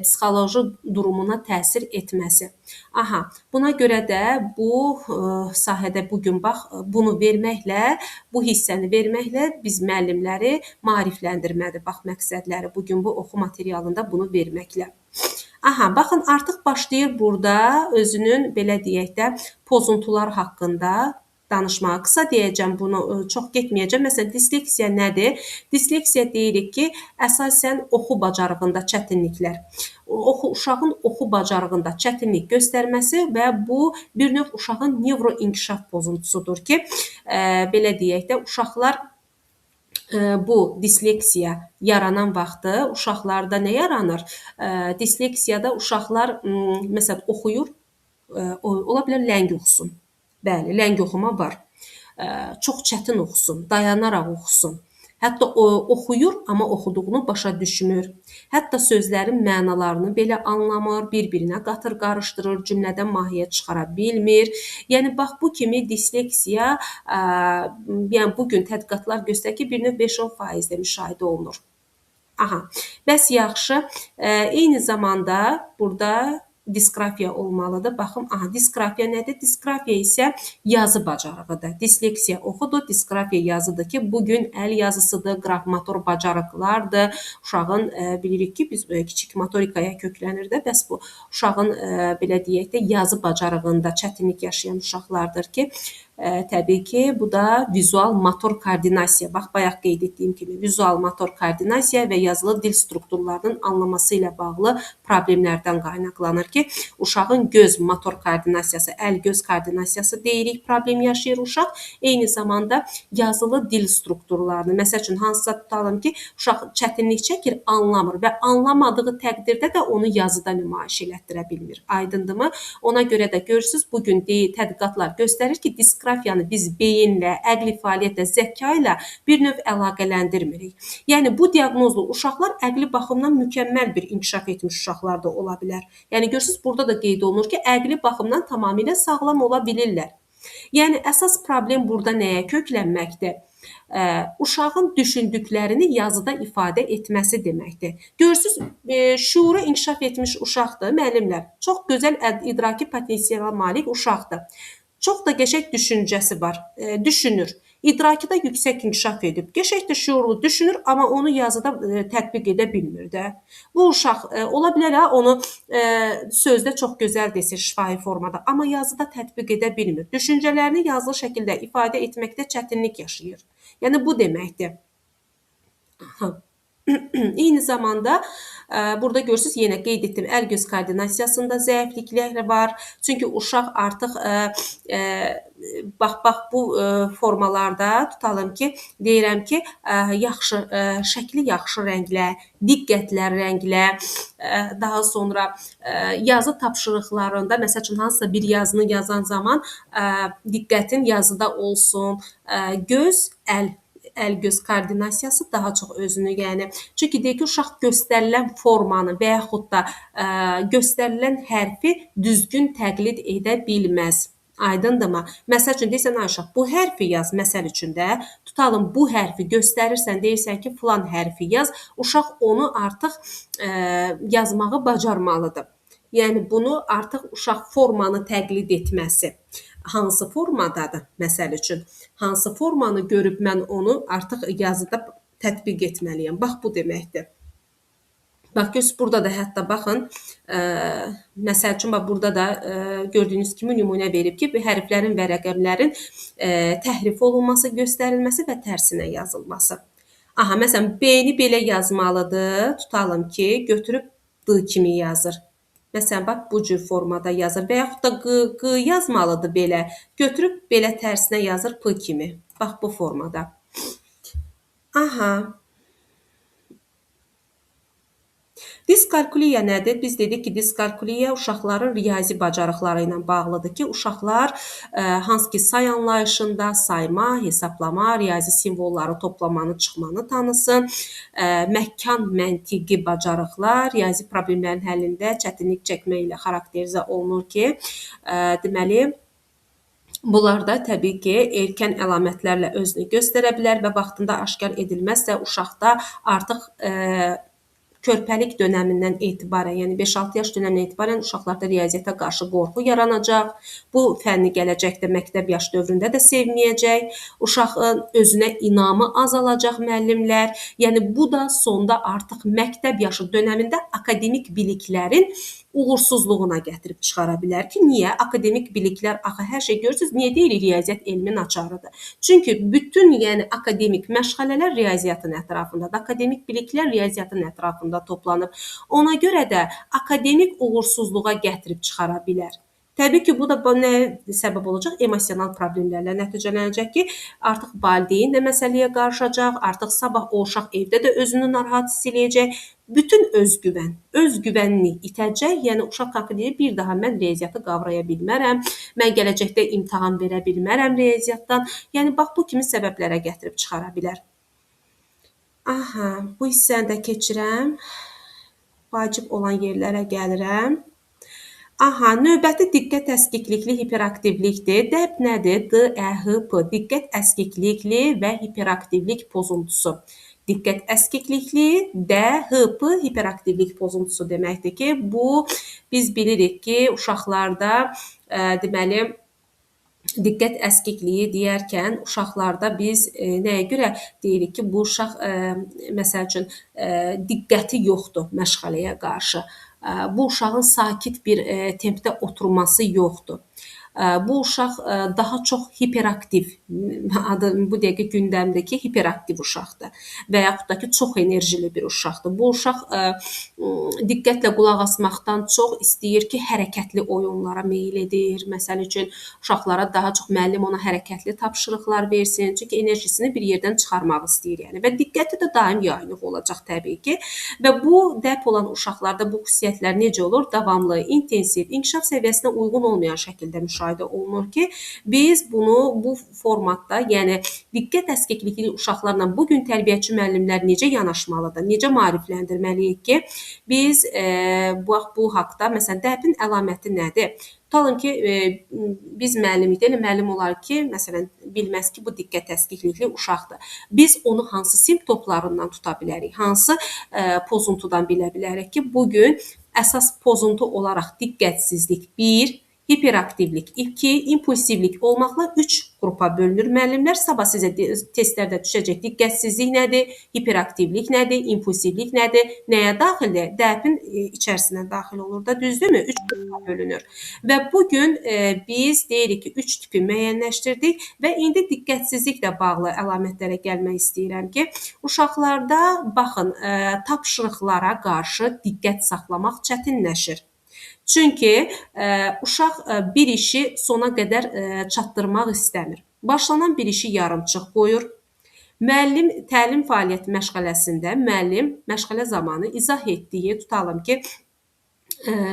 psixoloji durumuna təsir etməsi. Buna görə də bu sahədə bugün bax bunu verməklə, bu hissəni verməklə biz müəllimləri maarifləndirmədir bax məqsədləri bugün bu oxu materialında bunu verməklə. Baxın, artıq başlayır burada özünün belə deyək də pozuntular haqqında danışmağa. Qısa deyəcəm bunu, çox getməyəcəm. Məsələn, disleksiya nədir? Disleksiya deyirik ki, əsasən oxu bacarığında çətinliklər. Uşağın oxu bacarığında çətinlik göstərməsi və bu bir növ uşağın nevroinkişaf pozuntusudur ki, belə deyək də uşaqlar bu disleksiya yaranan vaxtı uşaqlarda nə yaranır? Disleksiyada uşaqlar məsələn oxuyur, ola bilər ləng oxusun. Bəli, ləng oxuma var. Çox çətin oxusun, dayanaraq oxusun. Hətta oxuyur, amma oxuduğunu başa düşmür. Hətta sözlərin mənalarını belə anlamır, bir-birinə qatır, qarışdırır, cümlədən mahiyyət çıxara bilmir. Yəni, bax, bu kimi disleksiya, yəni bugün tədqiqatlar göstərir ki, bir növ 5-10% müşahidə olunur. Bəs yaxşı, eyni zamanda burada disqrafiya olmalıdır. Baxın, disqrafiya nədir? Disqrafiya isə yazı bacarığıdır. Disleksiya oxudur, disqrafiya yazıdır ki, bugün əl yazısıdır, qraf-motor bacarıqlardır. Uşağın bilirik ki, biz kiçik motorikaya köklənir də, bəs bu uşağın belə deyək də yazı bacarığında çətinlik yaşayan uşaqlardır ki, təbii ki, bu da vizual motor koordinasiya. Bax, bayaq qeyd etdiyim kimi, vizual motor koordinasiya və yazılı dil strukturlarının anlaması ilə bağlı problemlərdən qaynaqlanır ki, uşağın göz motor koordinasiyası, əl-göz koordinasiyası deyirik, problem yaşayır uşaq. Eyni zamanda yazılı dil strukturlarını, məsəl üçün hansısa tutalım ki, uşaq çətinlik çəkir, anlamır və anlamadığı təqdirdə də onu yazıda nümayiş elətdirə bilmir. Aydındırmı? Ona görə də görürsüz, bu gün tədqiqatlar göstərir ki, disqrafiyanı biz beyinlə, əqli fəaliyyətlə, zəka ilə bir növ əlaqələndirmirik. Yəni bu diaqnozlu uşaqlar əqli baxımdan mükəmməl bir inkişaf etmiş uşaqlar da ola bilər. Yəni görürsüz, burada da qeyd olunur ki, əqli baxımdan tamamilə sağlam ola bilirlər. Yəni əsas problem burada nəyə köklənməkdir? Uşağın düşündüklərini yazıda ifadə etməsi deməkdir. Görürsüz, şuuru inkişaf etmiş uşaqdır, müəllimlər. Çox gözəl idraki potensiala malik uşaqdır. Çox da qəşəng düşüncəsi var, düşünür. İdraki də yüksək inkişaf edib. Qəşəng də şuurlu düşünür, amma onu yazıda tətbiq edə bilmir də. Bu uşaq ola bilər onu sözdə çox gözəl desir şifahi formada, amma yazıda tətbiq edə bilmir. Düşüncələrini yazılı şəkildə ifadə etməkdə çətinlik yaşayır. Yəni bu deməkdir. Eyni zamanda burada görürsüz, yenə qeyd etdim, əl-göz koordinasiyasında zəifliklər var. Çünki uşaq artıq bax bu formalarda tutalım ki, deyirəm ki, yaxşı şəkli yaxşı rənglə, diqqətlə rənglə, daha sonra yazı tapşırıqlarında məsəl üçün hansısa bir yazını yazan zaman diqqətin yazıda olsun, göz, əl-göz koordinasiyası daha çox özünü, yəni çünki deyək ki, uşaq göstərilən formanı və yaxud da göstərilən hərfi düzgün təqlid edə bilməz. Aydındırmı? Məsəl üçün deyirsən, ay uşaq, bu hərfi yaz, məsəl üçün də, tutalım bu hərfi göstərirsən, deyirsən ki, filan hərfi yaz, uşaq onu artıq yazmağı bacarmalıdır. Yəni bunu artıq uşaq formanı təqlid etməsi. Hansı formadadır, məsəl üçün, hansı formanı görüb mən onu artıq yazıda tətbiq etməliyəm. Bax, bu deməkdir. Bax, görürsünüz, burada da hətta baxın, məsəl üçün, burada da gördüyünüz kimi nümunə verib ki, hərflərin və rəqəmlərin təhrif olunması, göstərilməsi və tərsinə yazılması. Aha, məsələn, B-ni belə yazmalıdır, tutalım ki, götürüb D kimi yazır. Məsələn, bax, bu cür formada yazır və yaxud da Q yazmalıdır belə, götürüb belə tərsinə yazır P kimi. Bax, bu formada. Aha. Diskalkuliya nədir? Biz dedik ki, diskalkuliya uşaqların riyazi bacarıqları ilə bağlıdır ki, uşaqlar hansı ki, say anlayışında sayma, hesablama, riyazi simvolları toplamanı, çıxmanı tanısın, məkan məntiqi bacarıqlar, riyazi problemlərin həllində çətinlik çəkmə ilə xarakterizə olunur ki, deməli, bunlar da təbii ki, erkən əlamətlərlə özünü göstərə bilər və vaxtında aşkar edilməzsə uşaqda artıq körpəlik dönəmindən etibarən, yəni 5-6 yaş dönəmindən etibarən uşaqlarda riyaziyyata qarşı qorxu yaranacaq. Bu fənni gələcəkdə məktəb yaş dövründə də sevməyəcək. Uşağın özünə inamı azalacaq müəllimlər. Yəni bu da sonda artıq məktəb yaşı dönəmində akademik biliklərin uğursuzluğuna gətirib çıxara bilər ki, niyə? Akademik biliklər, axı hər şey görürsünüz, niyə deyirik riyaziyyat elmin açarıdır? Çünki bütün yəni akademik məşğələlər riyaziyyatın ətrafındadır. Akademik biliklər riyaziyyatın ətrafında toplanıb. Ona görə də akademik uğursuzluğa gətirib çıxara bilər. Təbii ki, bu da nəyə səbəb olacaq? Emosional problemlərlə nəticələnəcək ki, artıq valideyn də məsələyə qarışacaq, artıq sabah o uşaq evdə də özünü narahat hiss eləyəcək. Bütün özgüvənini itəcək, yəni uşaq haqqı deyir, bir daha mən riyaziyyatı qavraya bilmərəm, mən gələcəkdə imtahan verə bilmərəm riyaziyyatdan. Yəni, bax, bu kimi səbəblərə gətirib çıxara bilər. Aha, bu hissəni də keçirəm. Vacib olan yerlərə gəlirəm. Aha, növbəti diqqət əskiklikli hiperaktivlikdir. DEP nədir? DEHP, diqqət əskiklikli və hiperaktivlik pozuntusu. Diqqət əskiklikli, DHP hiperaktivlik pozuntusu deməkdir ki, bu biz bilirik ki, uşaqlarda deməli diqqət əskikliyi deyərkən uşaqlarda biz nəyə görə deyirik ki, bu uşaq məsəl üçün diqqəti yoxdur məşğələyə qarşı. Bu uşağın sakit bir tempdə oturması yoxdur. bu uşaq daha çox hiperaktiv, adı bu dəqiqə gündəmdəki hiperaktiv uşaqdır və yaxud da ki, çox enerjili bir uşaqdır. Bu uşaq diqqətlə qulaq asmaqdan çox istəyir ki, hərəkətli oyunlara meyl edir. Məsəl üçün, uşaqlara daha çox müəllim ona hərəkətli tapşırıqlar versin, çünki enerjisini bir yerdən çıxarmaq istəyir, yəni və diqqəti də daim yayınıq olacaq təbii ki. Və bu dəb olan uşaqlarda bu xüsusiyyətlər necə olur? Davamlı, intensiv, inkişaf səviyyəsinə uyğun olmayan şəkildə müşahidə olunur ki, biz bunu bu formatda, yəni diqqət əskiklikli uşaqlarla bu gün tərbiyəçi müəllimlər necə yanaşmalıdır, necə maarifləndirməliyik ki, biz bu haqda məsələn dəbin əlaməti nədir? Tutalım ki, biz müəllimlikdə elə müəllim olar ki, məsələn, bilməz ki, bu diqqət əskiklikli uşaqdır. Biz onu hansı simptomlarından tuta bilərik, hansı pozuntudan bilə bilərik ki, bugün əsas pozuntu olaraq diqqətsizlik 1, hiperaktivlik 2, impulsivlik olmaqla 3 qrupa bölünür. Müəllimlər sabah sizə testlərdə düşəcək diqqətsizlik nədir, hiperaktivlik nədir, impulsivlik nədir, nəyə daxildir? Dəbin içərisinə daxil olur da, düzdürmü? 3 qrupa bölünür. Və bugün biz deyirik ki, 3 tipi müəyyənləşdirdik və indi diqqətsizliklə bağlı əlamətlərə gəlmək istəyirəm ki, uşaqlarda baxın, tapşırıqlara qarşı diqqət saxlamaq çətinləşir. Çünki uşaq bir işi sona qədər çatdırmaq istəmir. Başlanan bir işi yarımçıq qoyur. Müəllim təlim fəaliyyəti məşğələsində müəllim məşğələ zamanı izah etdiyi, tutalım ki,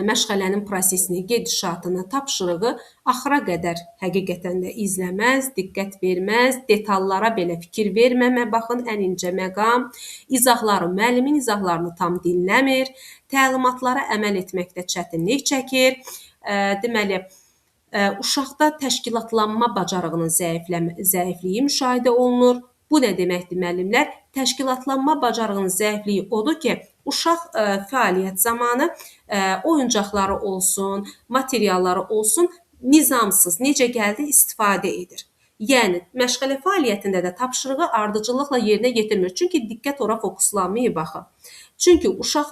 məşğələnin prosesini, gedişatını, tapşırığı axıra qədər həqiqətən də izləməz, diqqət verməz, detallara belə fikir verməmə, baxın, ən incə məqam, izahları, müəllimin izahlarını tam dinləmir, təlimatlara əməl etməkdə çətinlik çəkir. Deməli, uşaqda təşkilatlanma bacarığının zəifliyi müşahidə olunur. Bu nə deməkdir müəllimlər? Təşkilatlanma bacarığının zəifliyi odur ki, uşaq fəaliyyət zamanı oyuncaqları olsun, materialları olsun, nizamsız, necə gəldi istifadə edir. Yəni, məşğələ fəaliyyətində də tapşırığı ardıcıllıqla yerinə yetirmir. Çünki diqqət ora fokuslanmayıb axı. Çünki uşaq,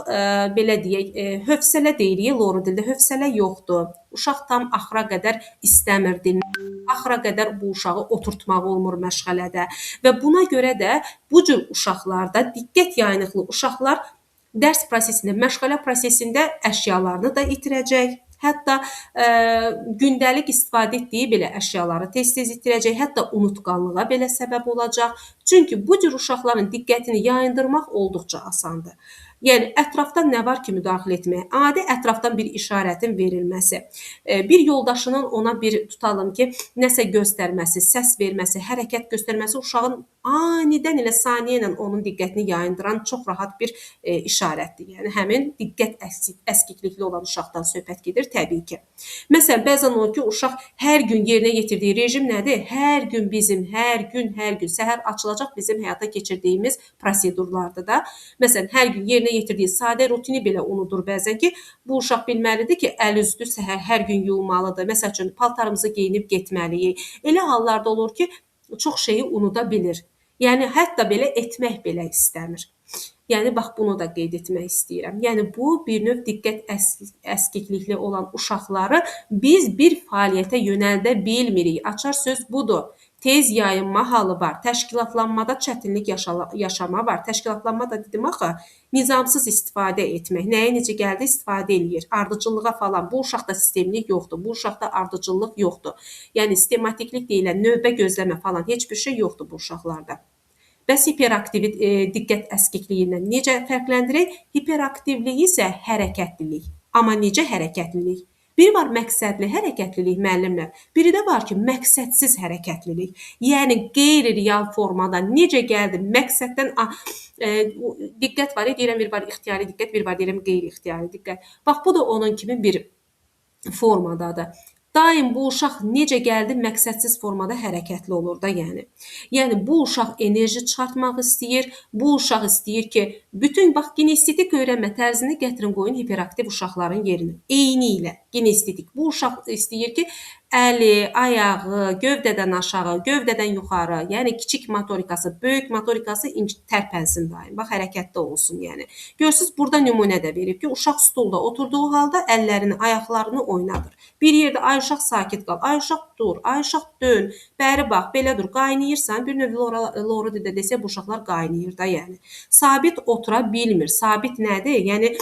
belə deyək, hövsələ deyirik, loru dildə hövsələ yoxdur. Uşaq tam axıra qədər istəmir dinləmək, axıra qədər bu uşağı oturtmaq olmur məşğələdə və buna görə də bu cür uşaqlarda diqqət yayınıqlı uşaqlar dərs prosesində, məşğələ prosesində əşyalarını da itirəcək. Hətta gündəlik istifadə etdiyi belə əşyaları tez-tez itirəcək, hətta unutqanlığa belə səbəb olacaq. Çünki bu cür uşaqların diqqətini yayındırmaq olduqca asandır. Yəni, ətrafdan nə var ki, müdaxilə etmək? Adi ətrafdan bir işarətin verilməsi, bir yoldaşının ona bir, tutalım ki, nəsə göstərməsi, səs verməsi, hərəkət göstərməsi uşağın anidən elə saniyə ilə onun diqqətini yayındıran çox rahat bir işarətdir. Yəni, həmin diqqət əskiklikli olan uşaqdan söhbət gedir təbii ki. Məsələn, bəzən olur ki, uşaq hər gün yerinə yetirdiyi rejim nədir? Hər gün bizim, hər gün, səhər açılacaq bizim həyata keçirdiyimiz prosedurlardır da. Məsələn, hər gün yerinə yetirdiyi sadə rutini belə unudur bəzən ki, bu uşaq bilməlidir ki, əl üstü səhər hər gün yuyulmalıdır. Məsəl üçün, paltarımızı geyinib getməliyik. Elə hallarda olur ki, çox şeyi unuda bilir. Yəni, hətta belə etmək belə istəmir. Yəni, bax, bunu da qeyd etmək istəyirəm. Yəni, bu, bir növ diqqət əskiklikli olan uşaqları biz bir fəaliyyətə yönəldə bilmirik. Açar söz budur. Tez yayınma halı var, təşkilatlanmada çətinlik yaşama var. Təşkilatlanma da dedim axı, nizamsız istifadə etmək, nəyə necə gəldi istifadə eləyir, ardıcıllığa falan. Bu uşaqda sistemlik yoxdur, bu uşaqda ardıcıllıq yoxdur. Yəni, sistematiklik deyilən, növbə gözləmə falan, heç bir şey yoxdur bu uşaqlarda. Bəs hiperaktiv diqqət əskikliyindən necə fərqləndirək? Hiperaktivlik isə hərəkətlilik. Amma necə hərəkətlilik? Biri var məqsədli hərəkətlilik müəllimlər, biri də var ki, məqsədsiz hərəkətlilik. Yəni, qeyri-real formada necə gəldi, məqsəddən diqqət var, deyirəm, bir var ixtiyari diqqət, bir var deyirəm qeyri-ixtiyari diqqət. Bax, bu da onun kimi bir formadadır. Daim bu uşaq necə gəldi, məqsədsiz formada hərəkətli olur da, yəni. Yəni, bu uşaq enerji çıxartmaq istəyir, bu uşaq istəyir ki, bütün, bax, kinestetik öyrənmə tərzini gətirin qoyun hiperaktiv uşaqların yerinə. Eyni ilə kinestetik. Bu uşaq istəyir ki, əli, ayağı, gövdədən aşağı, gövdədən yuxarı, yəni kiçik motorikası, böyük motorikası tərpənsin daim. Bax, hərəkətdə olsun, yəni. Görürsüz, burada nümunə də verib ki, uşaq stulda oturduğu halda əllərini, ayaqlarını oynadır. Bir yerdə ay uşaq sakit qal, ay uşaq dur, ay uşaq dön, bəri bax, belə dur, qaynayırsan, bir növ Lora də desək, bu uşaqlar qaynayır da, yəni. Sabit otura bilmir. Sabit nədir? Yəni,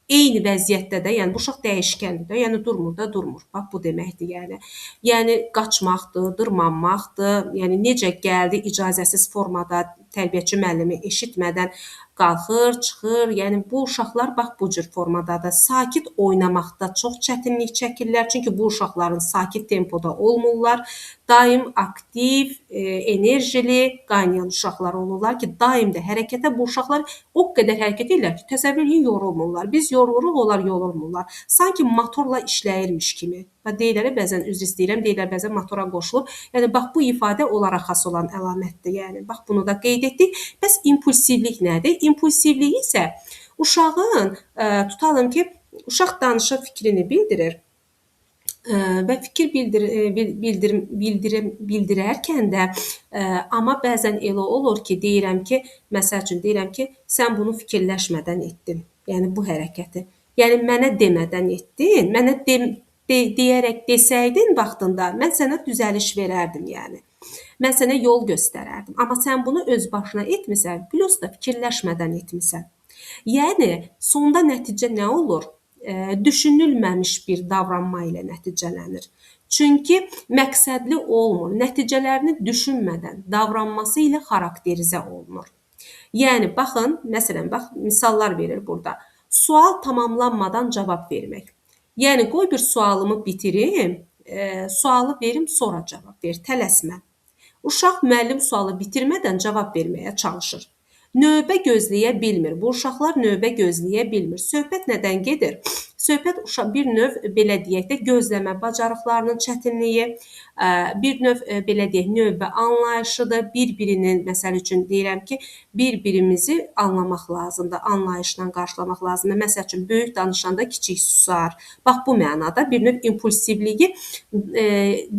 eyni vəziyyətdə də, yəni bu uşaq dəyişkəndir də, yəni durmur da, durmur. Bax bu deməkdir, yəni. Yəni qaçmaqdır, dırmanmaqdır. Yəni necə gəldi icazəsiz formada tərbiyəçi müəllimi eşitmədən qalxır, çıxır. Yəni bu uşaqlar bax bu cür formadadır. Sakit oynamaqda çox çətinlik çəkirlər. Çünki bu uşaqların sakit tempoda olmurlar. Daim aktiv, enerjili, qaynayan uşaqlar olurlar ki, daim də hərəkətə bu uşaqlar o qədər hərəkət edirlər ki, təsəvvür edin yorulmurlar. Biz yoruluruq, onlar yorulmurlar. Sanki motorla işləyirmiş kimi. Və deyirlər, bəzən üzr istəyirəm, deyirlər bəzən motora qoşulub. Yəni bax bu ifadə onlara xas olan əlamətdir. Yəni bax bunu da qeyd etdik. Bəs impulsivlik nədir? Impulsivlik isə uşağın tutalım ki, uşaq danışır, fikrini bildirir. Və fikir bildirərkən də amma bəzən elə olur ki, deyirəm ki, məsəl üçün deyirəm ki, sən bunu fikirləşmədən etdin. Yəni bu hərəkəti. Yəni mənə demədən etdin. Mənə deyərək desəydin vaxtında mən sənə düzəliş verərdim, yəni. Mən sənə yol göstərərdim. Amma sən bunu öz başına etmisən, plus da fikirləşmədən etmisən. Yəni sonda nəticə nə olur? Düşünülməmiş bir davranma ilə nəticələnir. Çünki məqsədli olmur. Nəticələrini düşünmədən davranması ilə xarakterizə olunur. Yəni baxın, məsələn, bax misallar verir burada. Sual tamamlanmadan cavab vermək. Yəni qoy bir sualımı bitirim, sualı verim, sonra cavab ver, tələsmə. Uşaq müəllim sualı bitirmədən cavab verməyə çalışır. Növbə gözləyə bilmir. Bu uşaqlar növbə gözləyə bilmir. Söhbət nədən gedir? Söhbət bir növ belə deyək də gözləmə bacarıqlarının çətinliyi, bir növ belə deyək növbə anlayışıdır. Bir-birinin məsəl üçün deyirəm ki, bir-birimizi anlamaq lazımdır, anlayışla qarşılamaq lazımdır. Məsəl üçün böyük danışanda kiçik susar. Bax bu mənada bir növ impulsivliyi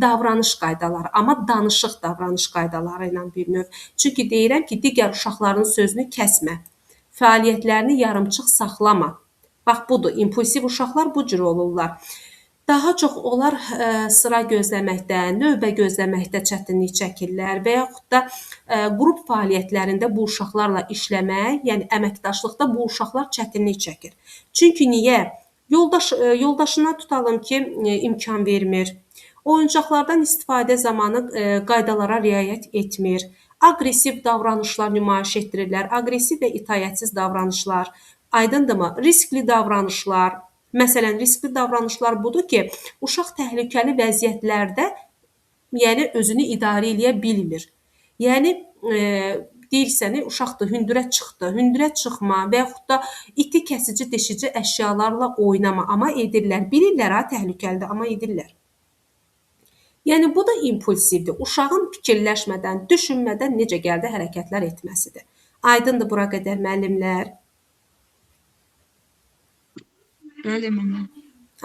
davranış qaydaları, amma danışıq davranış qaydaları ilə bir növ. Çünki deyirəm ki, digər uşaqların sözünü kəsmə, fəaliyyətlərini yarımçıq saxlama. Bax budur, impulsiv uşaqlar bu cür olurlar. Daha çox onlar sıra gözləməkdə, növbə gözləməkdə çətinlik çəkirlər və yaxud da qrup fəaliyyətlərində bu uşaqlarla işləmək, yəni əməkdaşlıqda bu uşaqlar çətinlik çəkir. Çünki niyə? Yoldaşına tutalım ki, imkan vermir. Oyuncaqlardan istifadə zamanı qaydalara riayət etmir. Aqressiv davranışlar nümayiş etdirirlər. Aqressiv və itaətsiz davranışlar. Aydındırmı? Riskli davranışlar. Məsələn, riskli davranışlar budur ki, uşaq təhlükəli vəziyyətlərdə yəni özünü idarə edə bilmir. Yəni deyirsən, uşaqdır, hündürə çıxdı, hündürə çıxma və yaxud da iti kəsici, deşici əşyalarla oynama, amma edirlər. Bilirlər ha, təhlükəlidir, amma edirlər. Yəni bu da impulsivdir. Uşağın fikirləşmədən, düşünmədən necə gəldi hərəkətlər etməsidir. Aydındır bura qədər müəllimlər? Bəli, müəllim.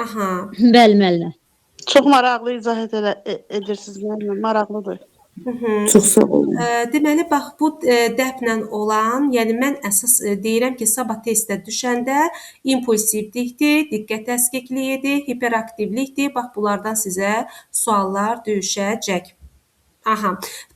Aha. Bəli, müəllim. Çox maraqlı izah edirsiniz, müəllim, maraqlıdır. Çox sağ olun. Deməli, bax, bu dəblə olan, yəni mən əsas deyirəm ki, sabah testdə düşəndə impulsivlikdir, diqqət əskikliyidir, hiperaktivlikdir. Bax, bunlardan sizə suallar düşəcək. Aha.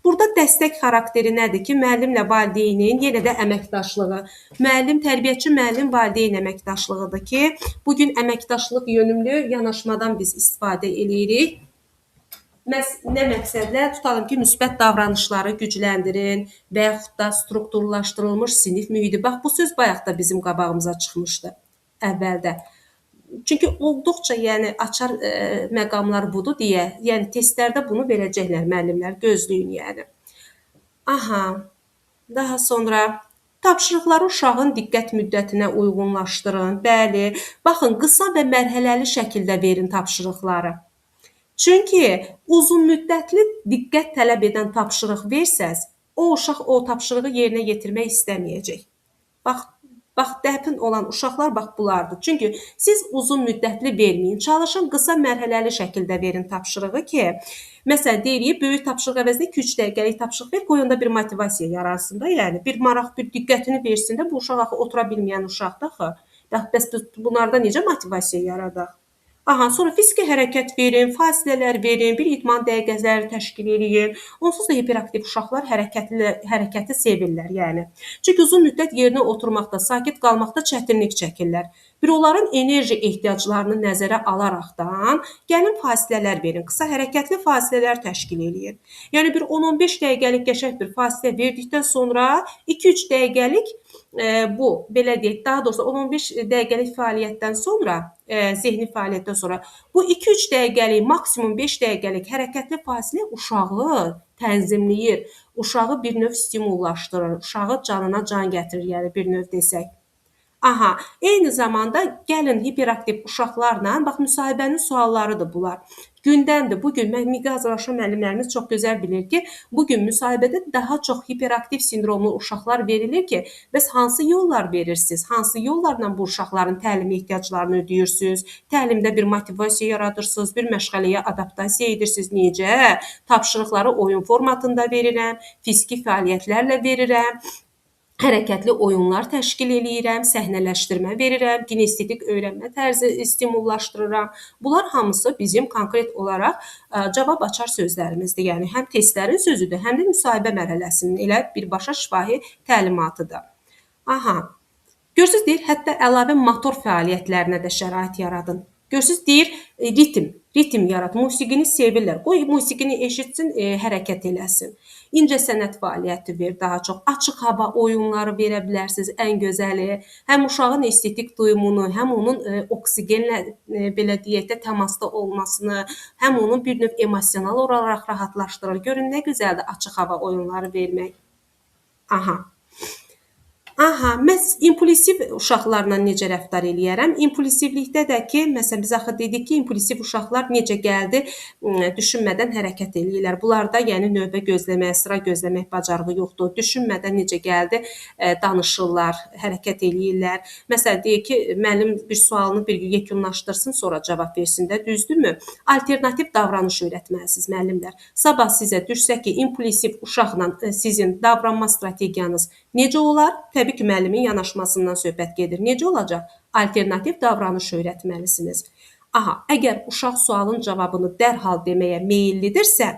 Burada dəstək xarakteri nədir ki, müəllimlə valideynin yenə də əməkdaşlığı. Müəllim, tərbiyəçi müəllim valideyn əməkdaşlığıdır ki, bugün əməkdaşlıq yönümlü yanaşmadan biz istifadə edirik. Nə məqsədlə? Tutalım ki, müsbət davranışları gücləndirin və yaxud da strukturlaşdırılmış sinif mühiti. Bax, bu söz bayaq da bizim qabağımıza çıxmışdı əvvəldə. Çünki olduqca yəni açar məqamlar budur deyə, yəni testlərdə bunu verəcəklər müəllimlər, gözləyin yəni. Aha. Daha sonra tapşırıqları uşağın diqqət müddətinə uyğunlaşdırın. Bəli. Baxın, qısa və mərhələli şəkildə verin tapşırıqları. Çünki uzun müddətli diqqət tələb edən tapşırıq versəz, o uşaq o tapşırığı yerinə yetirmək istəməyəcək. Bax, Bax, dəfn olan uşaqlar bax bunlardır. Çünki siz uzun müddətli verməyin. Çalışın qısa mərhələli şəkildə verin tapşırığı ki, məsələn, deyirik, böyük tapşırıq əvəzinə 2-3 dəqiqəlik tapşırıq ver, qoy onda bir motivasiya yaransın da, yəni bir maraq, bir diqqətini versin də, bu uşaq axı otura bilməyən uşaqdır axı. Bəs bunlarda necə motivasiya yaradaq? Aha, sonra fiziki hərəkət verin, fasilələr verin, bir idman dəqiqələri təşkil eləyin. Onsuz da hiperaktiv uşaqlar hərəkəti sevirlər, yəni. Çünki uzun müddət yerinə oturmaqda, sakit qalmaqda çətinlik çəkirlər. Bir onların enerji ehtiyaclarını nəzərə alaraqdan gəlin fasilələr verin, qısa hərəkətli fasilələr təşkil eləyin. Yəni bir 10-15 dəqiqəlik qəşəng bir fasilə verdikdən sonra 2-3 dəqiqəlik bu belə deyək, daha doğrusu 10-15 dəqiqəlik fəaliyyətdən sonra, zehni fəaliyyətdən sonra bu 2-3 dəqiqəlik, maksimum 5 dəqiqəlik hərəkətli fasilə uşağı tənzimləyir, uşağı bir növ stimullaşdırır, uşağı canına can gətirir, yəni bir növ desək. Aha, eyni zamanda gəlin hiperaktiv uşaqlarla, bax müsahibənin suallarıdır bunlar. Gündəndir, bugün Miqə Azərbaycan müəllimlərimiz çox gözəl bilir ki, bugün müsahibədə daha çox hiperaktiv sindromlu uşaqlar verilir ki, bəs hansı yollar verirsiniz? Hansı yollarla bu uşaqların təlimi ehtiyaclarını ödəyirsiniz? Təlimdə bir motivasiya yaradırsınız, bir məşğələyə adaptasiya edirsiniz. Necə? Tapşırıqları oyun formatında verirəm, fiziki fəaliyyətlərlə verirəm. Hərəkətli oyunlar təşkil eləyirəm, səhnələşdirmə verirəm, kinestetik öyrənmə tərzi stimullaşdırıram. Bunlar hamısı bizim konkret olaraq cavab açar sözlərimizdir. Yəni həm testlərin sözüdür, həm də müsahibə mərhələsinin elə birbaşa şifahi təlimatıdır. Aha. Görürsüz deyir, hətta əlavə motor fəaliyyətlərinə də şərait yaradın. Görürsüz deyir, ritm yarat, musiqini sevirlər. Qoy musiqini eşitsin, hərəkət eləsin. İncə sənət fəaliyyəti ver daha çox. Açıq hava oyunları verə bilərsiniz, ən gözəli. Həm uşağın estetik duyumunu, həm onun oksigenlə belə deyək də təmasda olmasını, həm onun bir növ emosional olaraq rahatlaşdırır. Görün nə gözəldir açıq hava oyunları vermək. Aha, məhz impulsiv uşaqlarla necə rəftar eləyərəm? İmpulsivlikdə də ki, məsələn, biz axı dedik ki, impulsiv uşaqlar necə gəldi, düşünmədən hərəkət eləyirlər. Bunlarda yəni növbə gözləmək, sıra gözləmək bacarığı yoxdur. Düşünmədən necə gəldi, danışırlar, hərəkət eləyirlər. Məsələn, deyək ki, müəllim bir sualını bir yekunlaşdırsın, sonra cavab versin də, düzdürmü? Alternativ davranış öyrətməlisiniz müəllimlər. Sabah sizə düşsə ki, impulsiv uşaqla sizin davranma strategiyanız necə olar? Təbii ki, müəllimin yanaşmasından söhbət gedir. Necə olacaq? Alternativ davranış öyrətməlisiniz. Aha, əgər uşaq sualın cavabını dərhal deməyə meyillidirsə,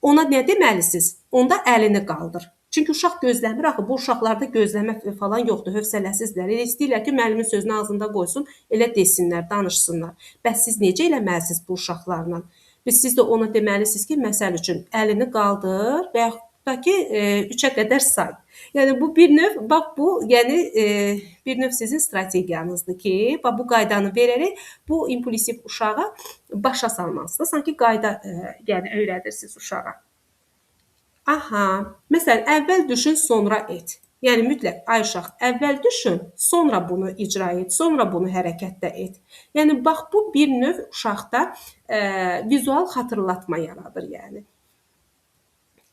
ona nə deməlisiniz? Onda əlini qaldır. Çünki uşaq gözləmir, axı bu uşaqlarda gözləmə falan yoxdur, hövsələsizlər. Elə istəyirlər ki, müəllimin sözünü ağzında qoysun, elə desinlər, danışsınlar. Bəs siz necə eləməlisiniz bu uşaqlarla? Siz də ona deməlisiniz ki, məsəl üçün əlini qaldır və yaxud da ki, 3-ə qədər say. Yəni bu bir növ, bax bu, yəni bir növ sizin strategiyanızdır ki, bax bu qaydanı verərək bu impulsiv uşağa başa salmalısınız. Sanki qayda yəni öyrədirsiniz uşağa. Aha, məsələn, əvvəl düşün, sonra et. Yəni mütləq ay uşaq, əvvəl düşün, sonra bunu icra et, sonra bunu hərəkətdə et. Yəni bax bu bir növ uşaqda vizual xatırlatma yaradır, yəni.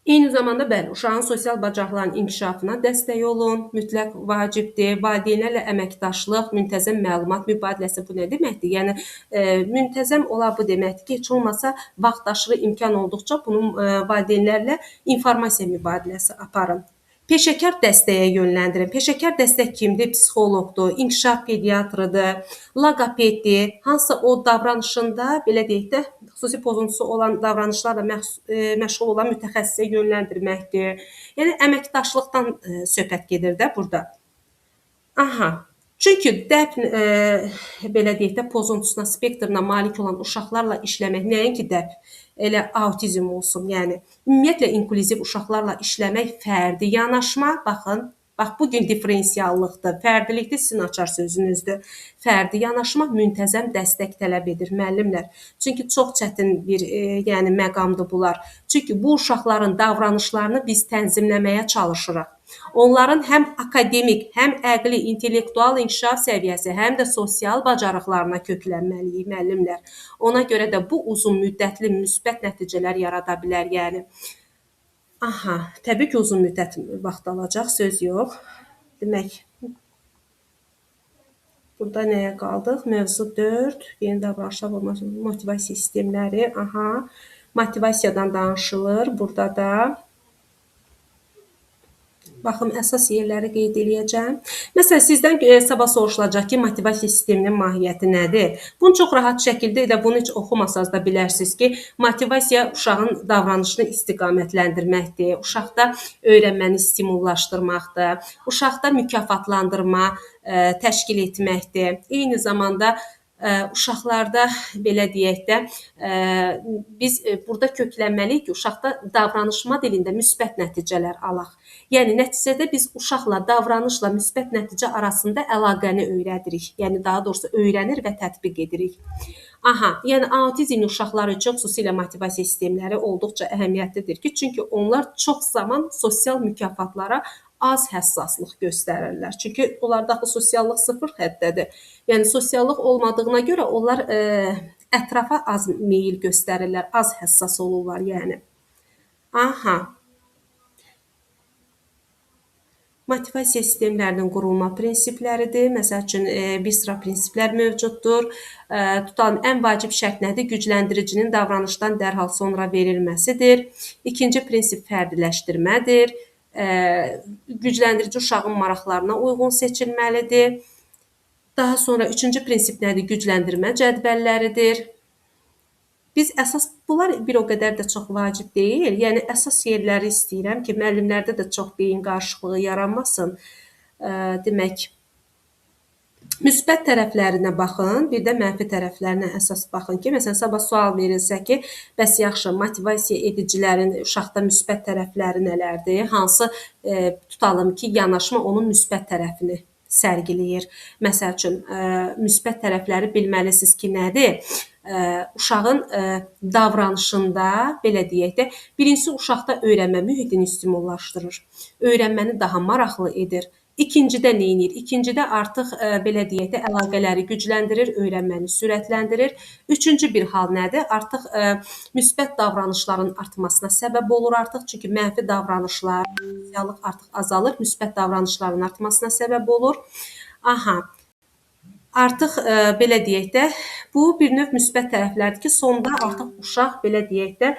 Eyni zamanda bəli, uşağın sosial bacarıqlarının inkişafına dəstək olun, mütləq vacibdir. Valideynlərlə əməkdaşlıq, müntəzəm məlumat mübadiləsi bu nə deməkdir? Yəni müntəzəm ola bu deməkdir ki, heç olmasa vaxtaşırı imkan olduqca bunun valideynlərlə informasiya mübadiləsi aparın. Peşəkar dəstəyə yönləndirin. Peşəkar dəstək kimdir? Psixoloqdur, inkişaf pediatrıdır, loqopeddir. Hansısa o davranışında, belə deyək də, xüsusi pozuntusu olan davranışlarla məşğul olan mütəxəssisə yönləndirməkdir. Yəni əməkdaşlıqdan söhbət gedir də burada. Aha. Çünki dəfn belə deyək də pozuntusuna, spektrına malik olan uşaqlarla işləmək nəinki dəfn, elə autizm olsun, yəni ümumiyyətlə inklüziv uşaqlarla işləmək fərdi yanaşma, baxın, bax bu gün diferensiallıqdır, fərdilikdir sizin açar sözünüzdür. Fərdi yanaşma müntəzəm dəstək tələb edir müəllimlər. Çünki çox çətin bir yəni məqamdır bunlar. Çünki bu uşaqların davranışlarını biz tənzimləməyə çalışırıq. Onların həm akademik, həm əqli, intellektual inkişaf səviyyəsi, həm də sosial bacarıqlarına köklənməliyik müəllimlər. Ona görə də bu uzun müddətli müsbət nəticələr yarada bilər, yəni. Aha, təbii ki, uzun müddət vaxt alacaq, söz yox. Demək, Burada nəyə qaldıq? Mövzu 4. Yeni davranışlar olması, motivasiya sistemləri. Aha. Motivasiyadan danışılır. Burada da baxın, əsas yerləri qeyd eləyəcəm. Məsələn, sizdən sabah soruşulacaq ki, motivasiya sisteminin mahiyyəti nədir? Bunu çox rahat şəkildə də bunu heç oxumasanız da bilərsiniz ki, motivasiya uşağın davranışını istiqamətləndirməkdir. Uşaqda öyrənməni stimullaşdırmaqdır. Uşaqda mükafatlandırma təşkil etməkdir. Eyni zamanda uşaqlarda belə deyək də biz burada köklənməliyik ki, uşaqda davranışma dilində müsbət nəticələr alaq. Yəni nəticədə biz uşaqla davranışla müsbət nəticə arasında əlaqəni öyrədirik. Yəni daha doğrusu öyrənir və tətbiq edirik. Aha, yəni autizmli uşaqlar üçün xüsusilə motivasiya sistemləri olduqca əhəmiyyətlidir ki, çünki onlar çox zaman sosial mükafatlara az həssaslıq göstərirlər. Çünki onlarda axı sosiallıq sıfır həddədir. Yəni sosiallıq olmadığına görə onlar ətrafa az meyil göstərirlər, az həssas olurlar yəni. Aha. Motivasiya sistemlərinin qurulma prinsipləridir. Məsəl üçün bir sıra prinsiplər mövcuddur. Tutalım, ən vacib şərt nədir? Gücləndiricinin davranışdan dərhal sonra verilməsidir. İkinci prinsip fərdiləşdirmədir. Gücləndirici uşağın maraqlarına uyğun seçilməlidir. Daha sonra üçüncü prinsip nədir? Gücləndirmə cədvəlləridir. Biz əsas, bunlar bir o qədər də çox vacib deyil. Yəni, əsas yerləri istəyirəm ki, müəllimlərdə də çox beyin qarışıqlığı yaranmasın. Demək, müsbət tərəflərinə baxın, bir də mənfi tərəflərinə əsas baxın ki, məsələn, sabah sual verilsə ki, bəs yaxşı, motivasiya edicilərin uşaqda müsbət tərəfləri nələrdir? Hansı, tutalım ki, yanaşma onun müsbət tərəfini sərgiləyir. Məsəl üçün, müsbət tərəfləri bilməlisiniz ki, nədir? Uşağın davranışında, belə deyək də, birincisi uşaqda öyrənmə mühitini stimullaşdırır. Öyrənməni daha maraqlı edir. İkincidə nə edir? İkincidə artıq, belə deyək də, əlaqələri gücləndirir, öyrənməni sürətləndirir. Üçüncü bir hal nədir? Artıq müsbət davranışların artmasına səbəb olur artıq. Çünki mənfi davranışlar, sosiallıq artıq azalır, müsbət davranışların artmasına səbəb olur. Aha. Artıq belə deyək də, bu bir növ müsbət tərəflərdir ki, sonda artıq uşaq belə deyək də,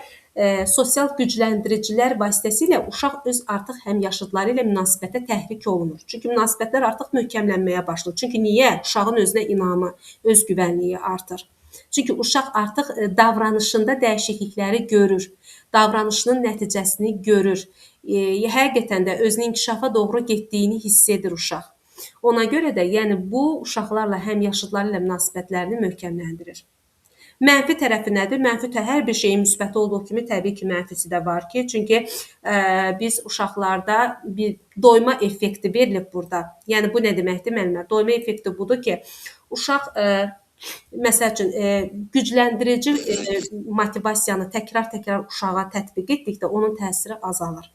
sosial gücləndiricilər vasitəsilə uşaq öz artıq həmyaşıdları ilə münasibətə təhrik olunur. Çünki münasibətlər artıq möhkəmlənməyə başlayır. Çünki niyə? Uşağın özünə inamı, öz güvənliyi artır. Çünki uşaq artıq davranışında dəyişiklikləri görür, davranışının nəticəsini görür. Həqiqətən də özünün inkişafa doğru getdiyini hiss edir uşaq. Ona görə də, yəni bu uşaqlarla həmyaşıdları ilə münasibətlərini möhkəmləndirir. Mənfi tərəfi nədir? Mənfi hər bir şeyin müsbəti olduğu kimi təbii ki, mənfisi də var ki, çünki biz uşaqlarda bir doyma effekti verilib burada. Yəni bu nə deməkdir müəllimlər? Doyma effekti budur ki, uşaq məsəl üçün gücləndirici motivasiyanı təkrar-təkrar uşağa tətbiq etdikdə onun təsiri azalır.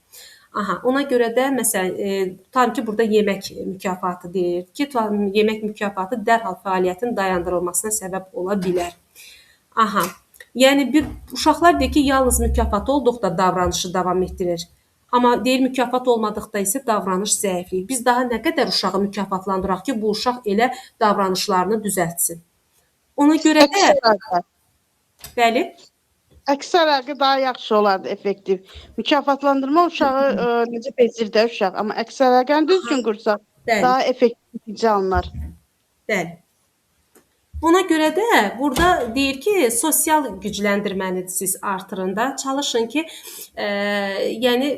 Aha, ona görə də məsələn, tutalım ki, burada yemək mükafatı deyir ki, yemək mükafatı dərhal fəaliyyətin dayandırılmasına səbəb ola bilər. Aha, yəni uşaqlar deyir ki, yalnız mükafatı olduqda davranışı davam etdirir. Amma deyir, mükafat olmadıqda isə davranış zəifləyir. Biz daha nə qədər uşağı mükafatlandıraq ki, bu uşaq elə davranışlarını düzəltsin. Ona görə də... Bəli. Əks əlaqə daha yaxşı olardı, effektiv. Mükafatlandırma uşağı necə bezir də uşaq, amma əks əlaqəni düzgün qursaq daha effektiv nəticə alınır. Bəli. Ona görə də burada deyir ki, sosial gücləndirməni siz artırın da, çalışın ki, yəni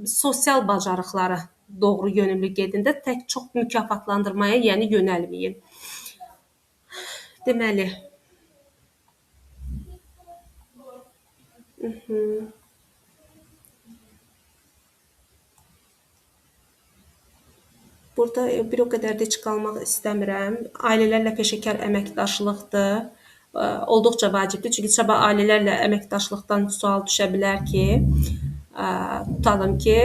sosial bacarıqlara doğru yönümlü gedin də, tək çox mükafatlandırmaya yəni yönəlməyin. Deməli, burada bir o qədər də heç qalmaq istəmirəm. Ailələrlə peşəkar əməkdaşlıqdır. Olduqca vacibdir. Çünki sabah ailələrlə əməkdaşlıqdan sual düşə bilər ki, tutalım ki,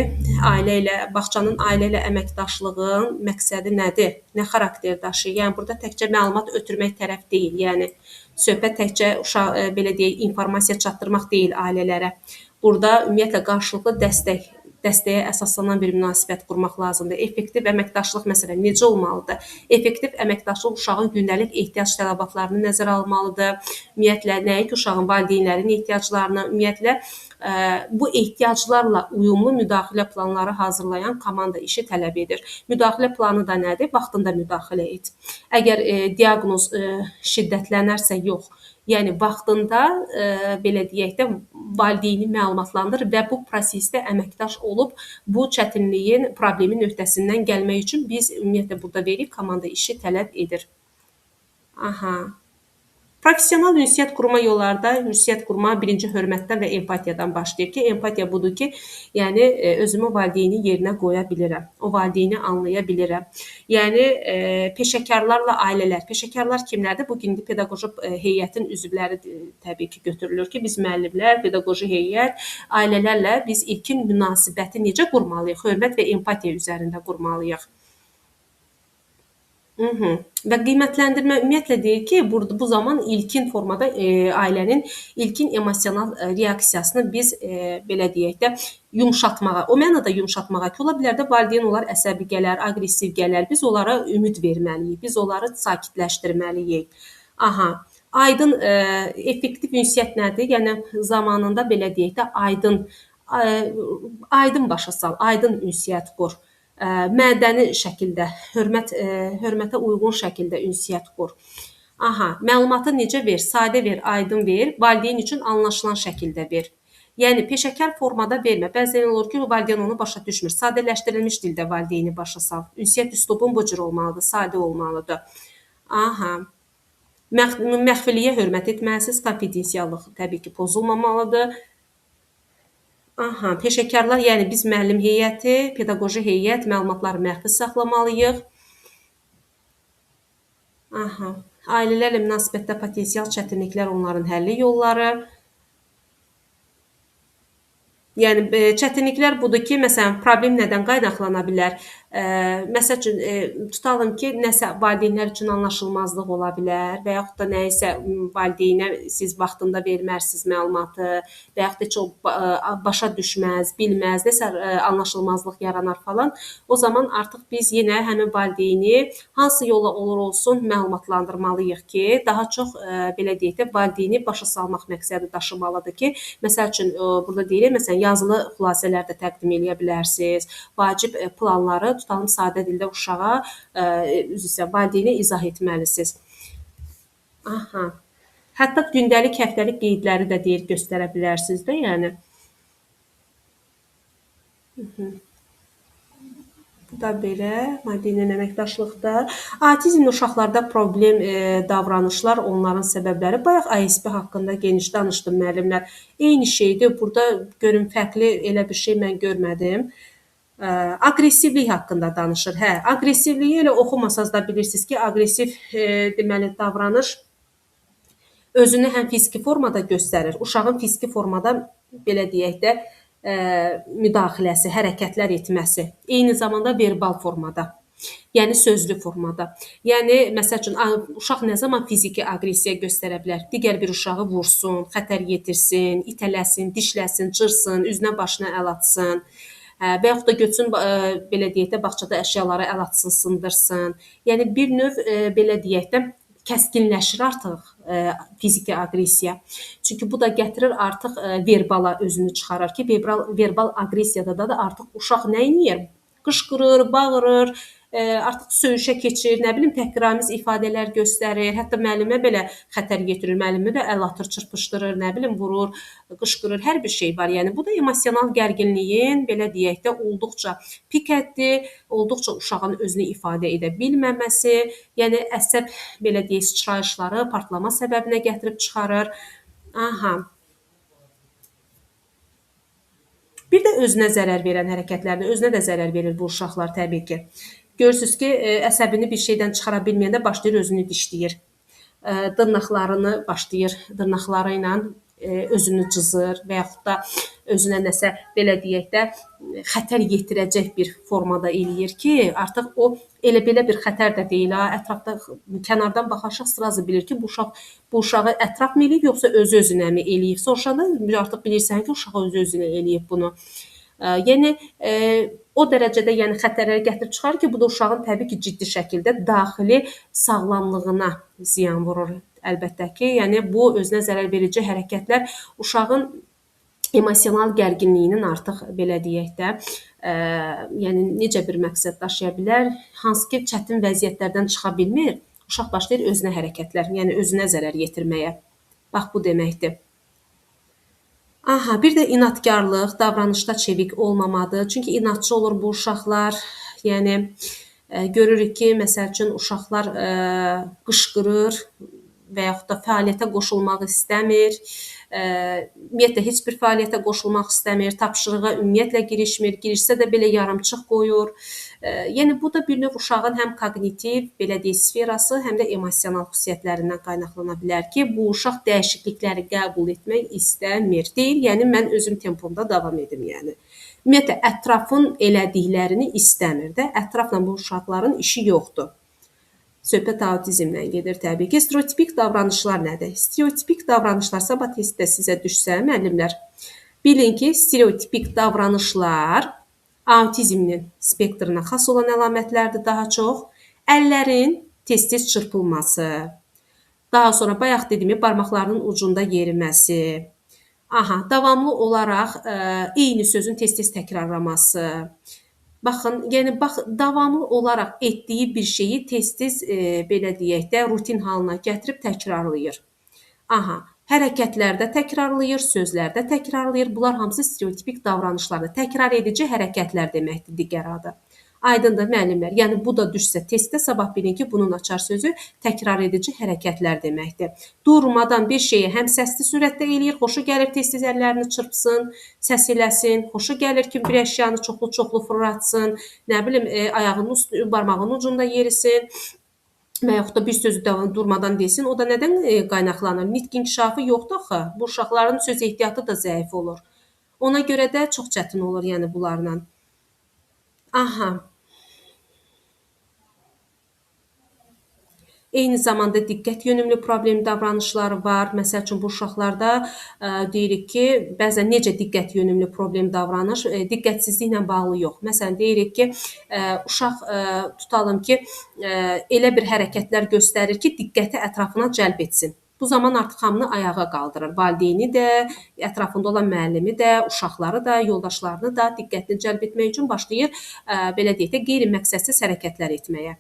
bağçanın ailə ilə əməkdaşlığın məqsədi nədir? Nə xarakter daşıyır? Yəni burada təkcə məlumat ötürmək tərəf deyil. Yəni söhbət təkcə belə deyək, informasiya çatdırmaq deyil ailələrə. Burada ümumiyyətlə qarşılıqlı dəstəyə əsaslanan bir münasibət qurmaq lazımdır. Effektiv əməkdaşlıq məsələn necə olmalıdır? Effektiv əməkdaşlıq uşağın gündəlik ehtiyac tələbatlarını nəzərə almalıdır. Ümumiyyətlə nəinki uşağın valideynlərinin ehtiyaclarını, ümumiyyətlə bu ehtiyaclarla uyumlu müdaxilə planları hazırlayan komanda işi tələb edir. Müdaxilə planı da nədir? Vaxtında müdaxilə et. Əgər diaqnoz şiddətlənərsə yox, yəni vaxtında belə deyək də valideyni məlumatlandır və bu prosesdə əməkdaş olub bu çətinliyin, problemin öhdəsindən gəlmək üçün biz ümumiyyətlə burada veririk, komanda işi tələb edir. Aha. Professional ünsiyyət qurma yollarda ünsiyyət qurma birinci hörmətdən və empatiyadan başlayır ki, empatiya budur ki, yəni özümü valideynin yerinə qoya bilirəm. O valideyni anlaya bilirəm. Yəni peşəkarlarla ailələr. Peşəkarlar kimlərdir? Bu gün pedaqoji heyətin üzvləri təbii ki, götürülür ki, biz müəllimlər, pedaqoji heyət, ailələrlə biz ilkin münasibəti necə qurmalıyıq? Hörmət və empatiya üzərində qurmalıyıq. Və qiymətləndirmə ümumiyyətlə deyir ki, bu zaman ilkin formada ailənin ilkin emosional reaksiyasını biz belə deyək də yumşatmağa, o mənada yumşatmağa ki, ola bilər də valideyn onlar əsəbi gələr, aqressiv gələr. Biz onlara ümid verməliyik, biz onları sakitləşdirməliyik. Aha. Aydın effektiv ünsiyyət nədir? Yəni zamanında belə deyək də aydın başa sal, aydın ünsiyyət qur. Mədəni şəkildə, hörmətə uyğun şəkildə ünsiyyət qur. Aha, məlumatı necə ver? Sadə ver, aydın ver, valideyn üçün anlaşılan şəkildə ver. Yəni peşəkar formada vermə. Bəzən olur ki, valideyn onu başa düşmür. Sadələşdirilmiş dildə valideyni başa sal. Ünsiyyət üslubun bu cür olmalıdır, sadə olmalıdır. Aha. Məxfiliyə hörmət etməlisiniz, konfidensiallıq təbii ki, pozulmamalıdır. Aha, peşəkarlar, yəni biz müəllim heyəti, pedaqoji heyət məlumatları məxfi saxlamalıyıq. Aha, ailələrlə münasibətdə potensial çətinliklər, onların həlli yolları. Yəni çətinliklər budur ki, məsələn, problem nədən qaynaqlana bilər? Məsəl üçün tutalım ki, nəsə valideynlər üçün anlaşılmazlıq ola bilər və yaxud da nəyisə valideynə siz vaxtında vermərsiniz məlumatı və yaxud da heç o başa düşməz, bilməz, nəsə anlaşılmazlıq yaranar falan. O zaman artıq biz yenə həmin valideyni hansı yolla olur olsun məlumatlandırmalıyıq ki, daha çox belə deyək də valideyni başa salmaq məqsədi daşımalıdır ki, məsəl üçün burada deyilir, məsələn, yazılı xülasələr də təqdim edə bilərsiniz. Vacib planları tutalım sadə dildə uşağa, valideynə izah etməlisiniz. Aha. Hətta gündəlik, həftəlik qeydləri də deyir göstərə bilərsiniz də, yəni. Bu da belə, valideynlə əməkdaşlıqda. Autizmli uşaqlarda problem davranışlar, onların səbəbləri. Bayaq ASP haqqında geniş danışdım müəllimlər. Eyni şeydir. Burada görün fərqli elə bir şey mən görmədim. Aqressivlik haqqında danışır. Hə, aqressivliyi elə oxumasaz da bilirsiniz ki, aqressiv deməli davranış özünü həm fiziki formada göstərir. Uşağın fiziki formada belə deyək də müdaxiləsi, hərəkətlər etməsi, eyni zamanda verbal formada, yəni sözlü formada. Yəni məsəl üçün uşaq nə zaman fiziki aqressiya göstərə bilər? Digər bir uşağı vursun, xətər yetirsin, itələsin, dişləsin, cırsın, üzünə başına əl atsın. Və yaxud da götürsün belə deyək də bağçada əşyaları əl atsın, sındırsın. Yəni bir növ belə deyək də kəskinləşir artıq fiziki aqressiya. Çünki bu da gətirir artıq verbala özünü çıxarır ki, verbal aqressiyada da artıq uşaq nə edir? Qışqırır, bağırır, artıq söyüşə keçir, nə bilim təhqiramiz ifadələr göstərir, hətta müəllimə belə xətər yetirir, müəllimə də əl atır, çırpışdırır, nə bilim vurur, qışqırır, hər bir şey var. Yəni bu da emosional gərginliyin belə deyək də olduqca pik həddi, olduqca uşağın özünü ifadə edə bilməməsi, yəni əsəb belə deyək sıçrayışları partlama səbəbinə gətirib çıxarır. Aha. Bir də özünə zərər verən hərəkətlərdə özünə də zərər verir bu uşaqlar təbii ki. Görürsünüz ki, əsəbini bir şeydən çıxara bilməyəndə başlayır özünü dişləyir. Dırnaqlarını başlayır dırnaqları ilə özünü cızır və yaxud da özünə nəsə belə deyək də xətər yetirəcək bir formada eləyir ki, artıq o elə belə bir xətər də deyil ha, ətrafda kənardan baxan şəxs sırazı bilir ki, bu uşağı ətraf mı eləyib yoxsa öz-özünə mi eləyib? Soruşanda artıq bilirsən ki, uşaq öz-özünə eləyib bunu. Yəni o dərəcədə yəni xətərləri gətirib çıxarır ki, bu da uşağın təbii ki, ciddi şəkildə daxili sağlamlığına ziyan vurur. Əlbəttə ki, yəni bu özünə zərər verici hərəkətlər uşağın emosional gərginliyinin artıq belə deyək də, yəni necə bir məqsəd daşıya bilər? Hansı ki, çətin vəziyyətlərdən çıxa bilmir, uşaq başlayır özünə hərəkətlər, yəni özünə zərər yetirməyə. Bax bu deməkdir. Aha, bir də inadkarlıq, davranışda çevik olmamadır. Çünki inadçı olur bu uşaqlar. Yəni görürük ki, məsəl üçün uşaqlar qışqırır və yaxud da fəaliyyətə qoşulmaq istəmir. Ümumiyyətlə heç bir fəaliyyətə qoşulmaq istəmir, tapşırığa ümumiyyətlə girişmir, girişsə də belə yarımçıq qoyur. Yəni bu da bir növ uşağın həm koqnitiv, belə deyək, sferası, həm də emosional xüsusiyyətlərindən qaynaqlana bilər ki, bu uşaq dəyişiklikləri qəbul etmək istəmir. Deyir, yəni mən özüm tempomda davam edim, yəni. Ümumiyyətlə ətrafın elədiklərini istəmir də. Ətrafla bu uşaqların işi yoxdur. Söhbət autizmdən gedir təbii ki. Stereotipik davranışlar nədir? Stereotipik davranışlar sabah testdə sizə düşsə, müəllimlər, bilin ki, stereotipik davranışlar autizminin spektrına xas olan əlamətlərdir daha çox. Əllərin tez-tez çırpılması, daha sonra bayaq dediyim barmaqlarının ucunda yeriməsi, davamlı olaraq eyni sözün tez-tez təkrarlaması. Baxın, yəni davamlı olaraq etdiyi bir şeyi tez-tez belə deyək də rutin halına gətirib təkrarlayır. Hərəkətlərdə təkrarlayır, sözlərdə təkrarlayır. Bunlar hamısı stereotipik davranışlardır. Təkrar edici hərəkətlər deməkdir digər adı. Aydındır müəllimlər. Yəni bu da düşsə testdə sabah bilin ki, bunun açar sözü təkrar edici hərəkətlər deməkdir. Durmadan bir şeyi həm səsli sürətdə eləyir, xoşu gəlir tez-tez əllərini çırpsın, səs eləsin, xoşu gəlir ki, bir əşyanı çoxlu-çoxlu fırlatsın, nə bilim ayağının barmağının ucunda yerisin və yaxud da bir sözü durmadan desin. O da nədən qaynaqlanır? Nitq inkişafı yoxdur axı. Bu uşaqların söz ehtiyatı da zəif olur. Ona görə də çox çətin olur yəni bunlarla. Eyni zamanda diqqət yönümlü problem davranışları var. Məsəl üçün bu uşaqlarda deyirik ki, bəzən necə diqqət yönümlü problem davranış, diqqətsizliklə bağlı yox. Məsələn, deyirik ki, uşaq tutalım ki, elə bir hərəkətlər göstərir ki, diqqəti ətrafına cəlb etsin. Bu zaman artıq hamını ayağa qaldırır. Valideyni də, ətrafında olan müəllimi də, uşaqları da, yoldaşlarını da diqqətini cəlb etmək üçün başlayır, belə deyək də, qeyri-məqsədsiz hərəkətlər etməyə.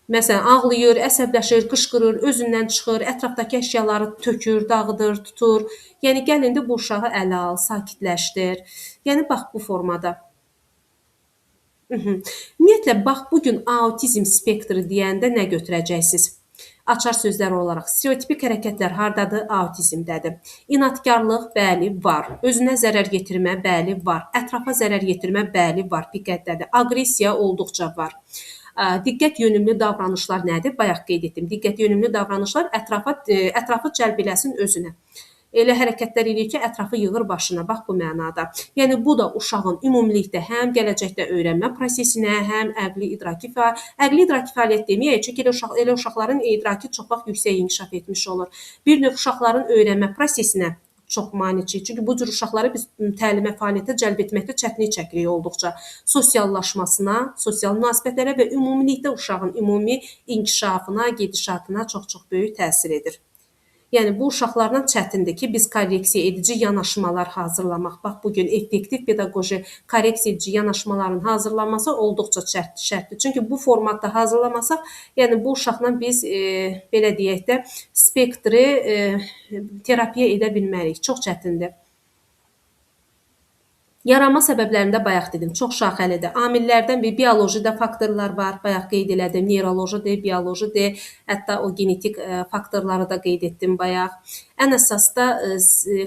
Məsələn, ağlayır, əsəbləşir, qışqırır, özündən çıxır, ətrafdakı əşyaları tökür, dağıdır, tutur. Yəni, gəlin də bu uşağı ələ al, sakitləşdir. Yəni, bax, bu formada. Ümumiyyətlə, bax, bugün autizm spektri deyəndə nə götürəcəksiniz? Açar sözlər olaraq, stereotipik hərəkətlər hardadır? Autizmdədir. İnadkarlıq, bəli, var. Özünə zərər yetirmə, bəli, var. Ətrafa zərər yetirmə, bəli, var. Diqqətdədir. Aqressiya olduqca var. Diqqət yönümlü davranışlar nədir? Bayaq qeyd etdim. Diqqət yönümlü davranışlar ətrafı cəlb eləsin özünə. Elə hərəkətlər eləyir ki, ətrafı yığır başına. Bax bu mənada. Yəni bu da uşağın ümumilikdə həm gələcəkdə öyrənmə prosesinə, həm əqli-idraki fəaliyyət deməyək, çünki elə uşaqların idraki çox vaxt yüksək inkişaf etmiş olur. Bir növ uşaqların öyrənmə prosesinə çox maneçiyik. Çünki bu cür uşaqları biz təlimə, fəaliyyətə cəlb etməkdə çətinlik çəkirik olduqca. Sosiallaşmasına, sosial münasibətlərə və ümumilikdə uşağın ümumi inkişafına, gedişatına çox-çox böyük təsir edir. Yəni, bu uşaqlarla çətindir ki, biz korreksiya edici yanaşmalar hazırlamaq. Bax, bugün effektiv pedaqoji korreksiya edici yanaşmaların hazırlanması olduqca şərtdir. Çünki bu formatda hazırlamasaq, yəni bu uşaqla biz, belə deyək də, spektri terapiya edə bilmərik. Çox çətindir. Yaranma səbəblərində bayaq dedim, çox şaxəlidir. Amillərdən bir biolojida faktorlar var, bayaq qeyd elədim, neyrolojidir, biolojidir, hətta o genetik faktorları da qeyd etdim bayaq. Ən əsas da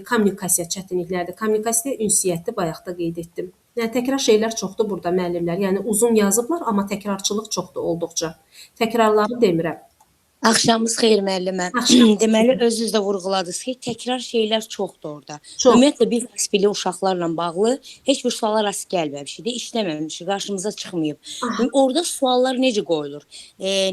kommunikasiya çətinlikləridir. Kommunikasiya ünsiyyətdir, bayaq da qeyd etdim. Yəni, təkrar şeylər çoxdur burada müəllimlər. Yəni, uzun yazıblar, amma təkrarçılıq çoxdur olduqca. Təkrarları demirəm. Axşamınız xeyir müəllimə. Axşam. Deməli özünüz də vurğuladınız ki, təkrar şeylər çoxdur orada. Çox. Ümumiyyətlə biz asbili uşaqlarla bağlı heç bir suala rast gəlməmişik də, işləməmişik, qarşımıza çıxmayıb. Ah. Orada suallar necə qoyulur?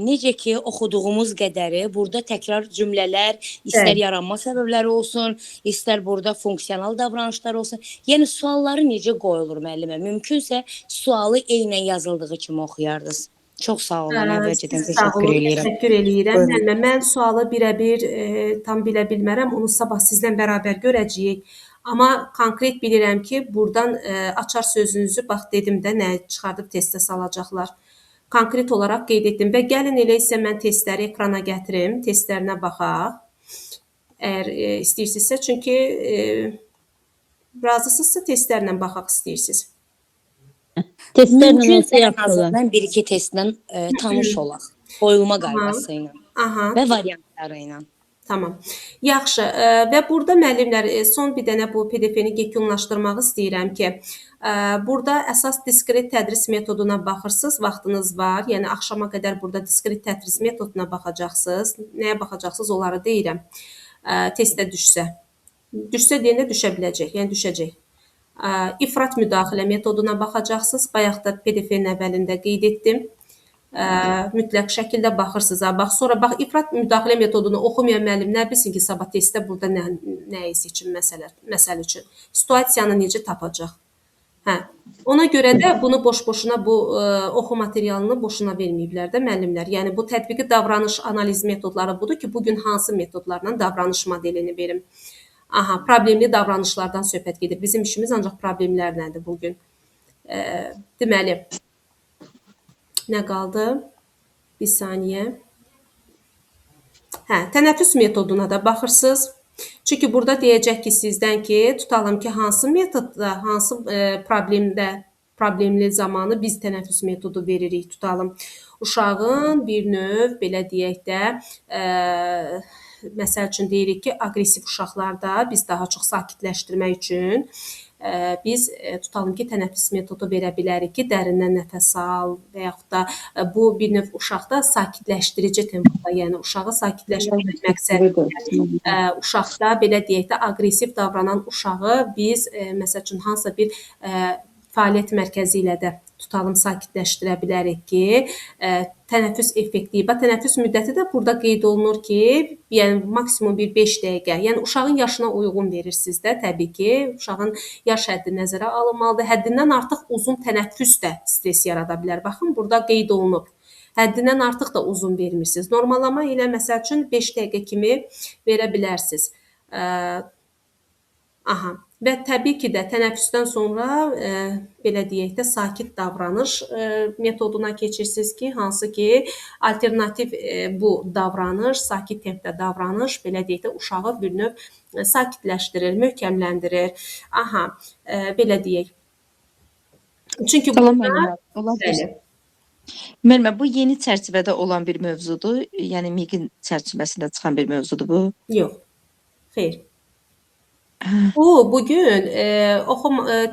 Necə ki, oxuduğumuz qədəri burada təkrar cümlələr, istər Bəli. yaranma səbəbləri olsun, istər burada funksional davranışlar olsun. Yəni sualları necə qoyulur müəllimə? Mümkünsə sualı eynən yazıldığı kimi oxuyardınız. Çox sağ olun, əvvəlcədən Siz sağ təşəkkür olun, edirəm. təşəkkür eləyirəm. Buyurun. Müəllimə, mən sualı birəbir tam bilə bilmərəm. Onu sabah sizlə bərabər görəcəyik. Amma konkret bilirəm ki, buradan açar sözünüzü bax dedim də nə çıxardıb testə salacaqlar. Konkret olaraq qeyd etdim və gəlin elə isə mən testləri ekrana gətirim, testlərinə baxaq. Əgər istəyirsinizsə, çünki razısınızsa testlərlə baxaq istəyirsiniz. Testlərlə Mümkünsə olsa ən yaxşı olar. azından bir-iki testlə tanış olaq. Qoyulma qaydası ilə Aha. və variantları ilə. Tamam. Yaxşı. Və burada müəllimlər son bir dənə bu PDF-ni yekunlaşdırmaq istəyirəm ki, burada əsas diskret tədris metoduna baxırsınız, vaxtınız var. Yəni axşama qədər burada diskret tədris metoduna baxacaqsınız. Nəyə baxacaqsınız onları deyirəm. Testdə düşsə. Düşsə deyəndə düşə biləcək, yəni düşəcək. İfrat müdaxilə metoduna baxacaqsınız. Bayaq da PDF-in əvvəlində qeyd etdim. Mütləq şəkildə baxırsınız. Bax, sonra bax ifrat müdaxilə metodunu oxumayan müəllim nə bilsin ki, sabah testdə burada nəyi seçim məsələ üçün. Situasiyanı necə tapacaq? Hə. Ona görə də bunu boş-boşuna bu oxu materialını boşuna verməyiblər də müəllimlər. Yəni bu tətbiqi davranış analiz metodları budur ki, bu gün hansı metodlarla davranış modelini verim. Aha, problemli davranışlardan söhbət gedir. Bizim işimiz ancaq problemlər nədir bu gün? Deməli, nə qaldı? Bir saniyə. Hə, tənəffüs metoduna da baxırsınız. Çünki burada deyəcək ki, sizdən ki, tutalım ki, hansı metodda, hansı problemli zamanı biz tənəffüs metodu veririk, tutalım. Uşağın bir növ, belə deyək də, məsəl üçün deyirik ki, aqressiv uşaqlarda biz daha çox sakitləşdirmək üçün biz tutalım ki, tənəffüs metodu verə bilərik ki, dərindən nəfəs al və yaxud da bu bir növ uşaqda sakitləşdirici tempoda, yəni uşağı sakitləşdirmək məqsədilə uşaqda belə deyək də aqressiv davranan uşağı biz məsəl üçün hansısa bir fəaliyyət mərkəzi ilə də tutalım sakitləşdirə bilərik ki, tənəffüs effekti, tənəffüs müddəti də burada qeyd olunur ki, yəni maksimum bir 5 dəqiqə. Yəni uşağın yaşına uyğun verirsiniz də, təbii ki, uşağın yaş həddi nəzərə alınmalıdır. Həddindən artıq uzun tənəffüs də stres yarada bilər. Baxın, burada qeyd olunub. Həddindən artıq da uzun vermirsiniz. Normallama ilə məsəl üçün 5 dəqiqə kimi verə bilərsiniz. Aha. Və təbii ki də tənəffüsdən sonra belə deyək də sakit davranış metoduna keçirsiniz ki, hansı ki alternativ bu davranış, sakit tempdə davranış belə deyək də uşağı bir növ sakitləşdirir, möhkəmləndirir. Aha, belə deyək. Çünki Salam bunlar müəllimə. Olar bəli. Müəllimə, bu yeni çərçivədə olan bir mövzudur. Yəni MİQ-in çərçivəsində çıxan bir mövzudur bu. Yox. Xeyr. Bu bugün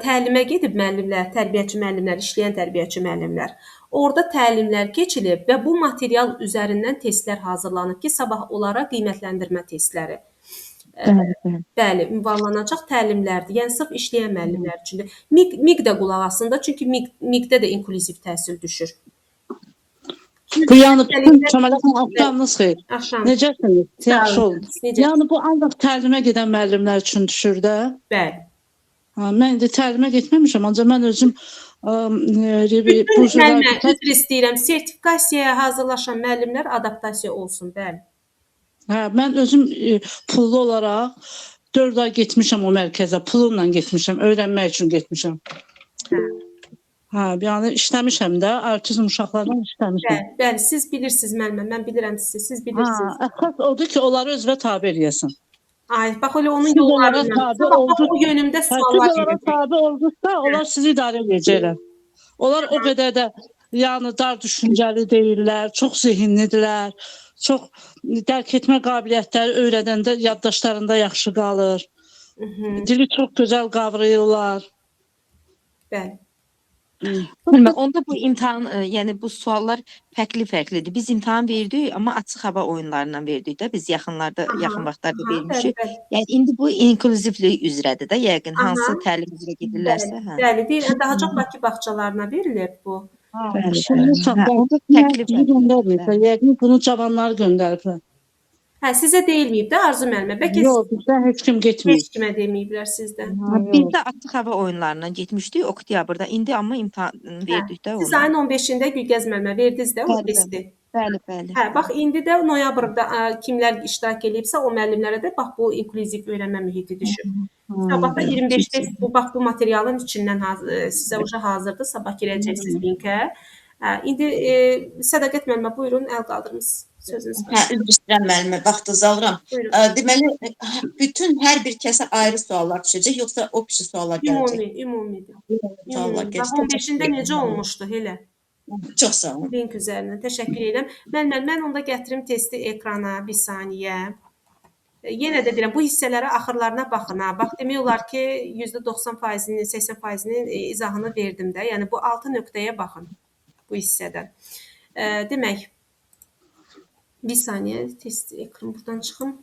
təlimə gedib müəllimlər, tərbiyəçi müəllimlər, işləyən tərbiyəçi müəllimlər. Orada təlimlər keçilib və bu material üzərindən testlər hazırlanıb ki, sabah onlara qiymətləndirmə testləri. Bəli, ünvanlanacaq təlimlərdir. Yəni sırf işləyən müəllimlər üçündür. MİQ də qulaq asında, çünki MİQ-də də inklüziv təhsil düşür. Bu yəni bütün Kəmalətən axşamınız xeyir. Axşam. Necəsiniz? Yaxşı olun. Necə? Yəni bu ancaq təlimə gedən müəllimlər üçün düşür də. Bəli. Mən də təlimə getməmişəm, ancaq mən özüm Üzr istəyirəm, sertifikasiyaya hazırlaşan müəllimlər adaptasiya olsun, bəli. Hə, mən özüm pullu olaraq 4 ay getmişəm o mərkəzə, pulla getmişəm, öyrənmək üçün getmişəm. Hə, yəni işləmişəm də, autizm uşaqlarla işləmişəm. Bəli, siz bilirsiniz müəllimə, mən bilirəm siz bilirsiniz. Əsas odur ki, onları özünə tabe eləyəsən. Ay, bax elə onun yollarından. O yönümdə suallar verir. Siz tabe olduqda, onlar sizi idarə edəcəklər. Onlar o qədər də yəni dar düşüncəli deyirlər, çox zehinlidirlər, çox dərk etmə qabiliyyətləri öyrədəndə yaddaşlarında yaxşı qalır. Dili çox gözəl qavrayırlar. Bəli. Bilmə, onda bu imtahan, yəni bu suallar fərqli-fərqlidir. Biz imtahan verdik, amma açıq hava oyunlarından verdik də. Biz yaxın vaxtlarda Aha, vermişik. bəli. Yəni indi bu inklüzivlik üzrədir də, yəqin Aha. hansı təlim üzrə gedirlərsə, hə. Bəli, deyirəm, daha çox Bakı bağçalarına verilir bu. Bəli, Şimdi bəli. uşaqlar onda bizi göndərməyiblər. Yəqin bunu cavanlar göndəriblər. Hə, sizə deyilməyib də Arzu müəllimə. Bəlkə Yox, bizdən heç kim getməyib. heç kimə deməyiblər sizdən. Biz də açıq hava oyunlarından getmişdik oktyabrda. İndi amma imtahan verdik də Siz onu. ayın 15-də Gülgəz müəllimə verdiniz də o Bəli, testi. Bəli, bəli. Hə, bax indi də noyabrda kimlər iştirak eləyibsə o müəllimlərə də bax bu inklüziv öyrənmə mühiti düşüb. Sabah da 25-də bu bax bu materialın içindən sizə uje hazırdır. Sabah girəcəksiniz linkə. Hə, indi Sədaqət müəllimə buyurun, əl qaldırmısınız. Sözünüz var. Hə, üzr istəyirəm müəllimə, vaxtınızı alıram. Buyurun. Deməli, bütün hər bir kəsə ayrı suallar düşəcək, yoxsa o kişi suallar gələcək? Ümumidir. Suallar Bax gələcək. 15-də necə olmuşdu elə? Çox sağ olun. Link üzərindən təşəkkür edirəm. Mən onda gətirim testi ekrana bir saniyə. Yenə də deyirəm, bu hissələrə axırlarına baxın ha. Bax demək olar ki, %90%-nin, 80%-nin izahını verdim də. Yəni bu 6 nöqtəyə baxın bu hissədən. Demək, bir saniyə test ekran buradan çıxım.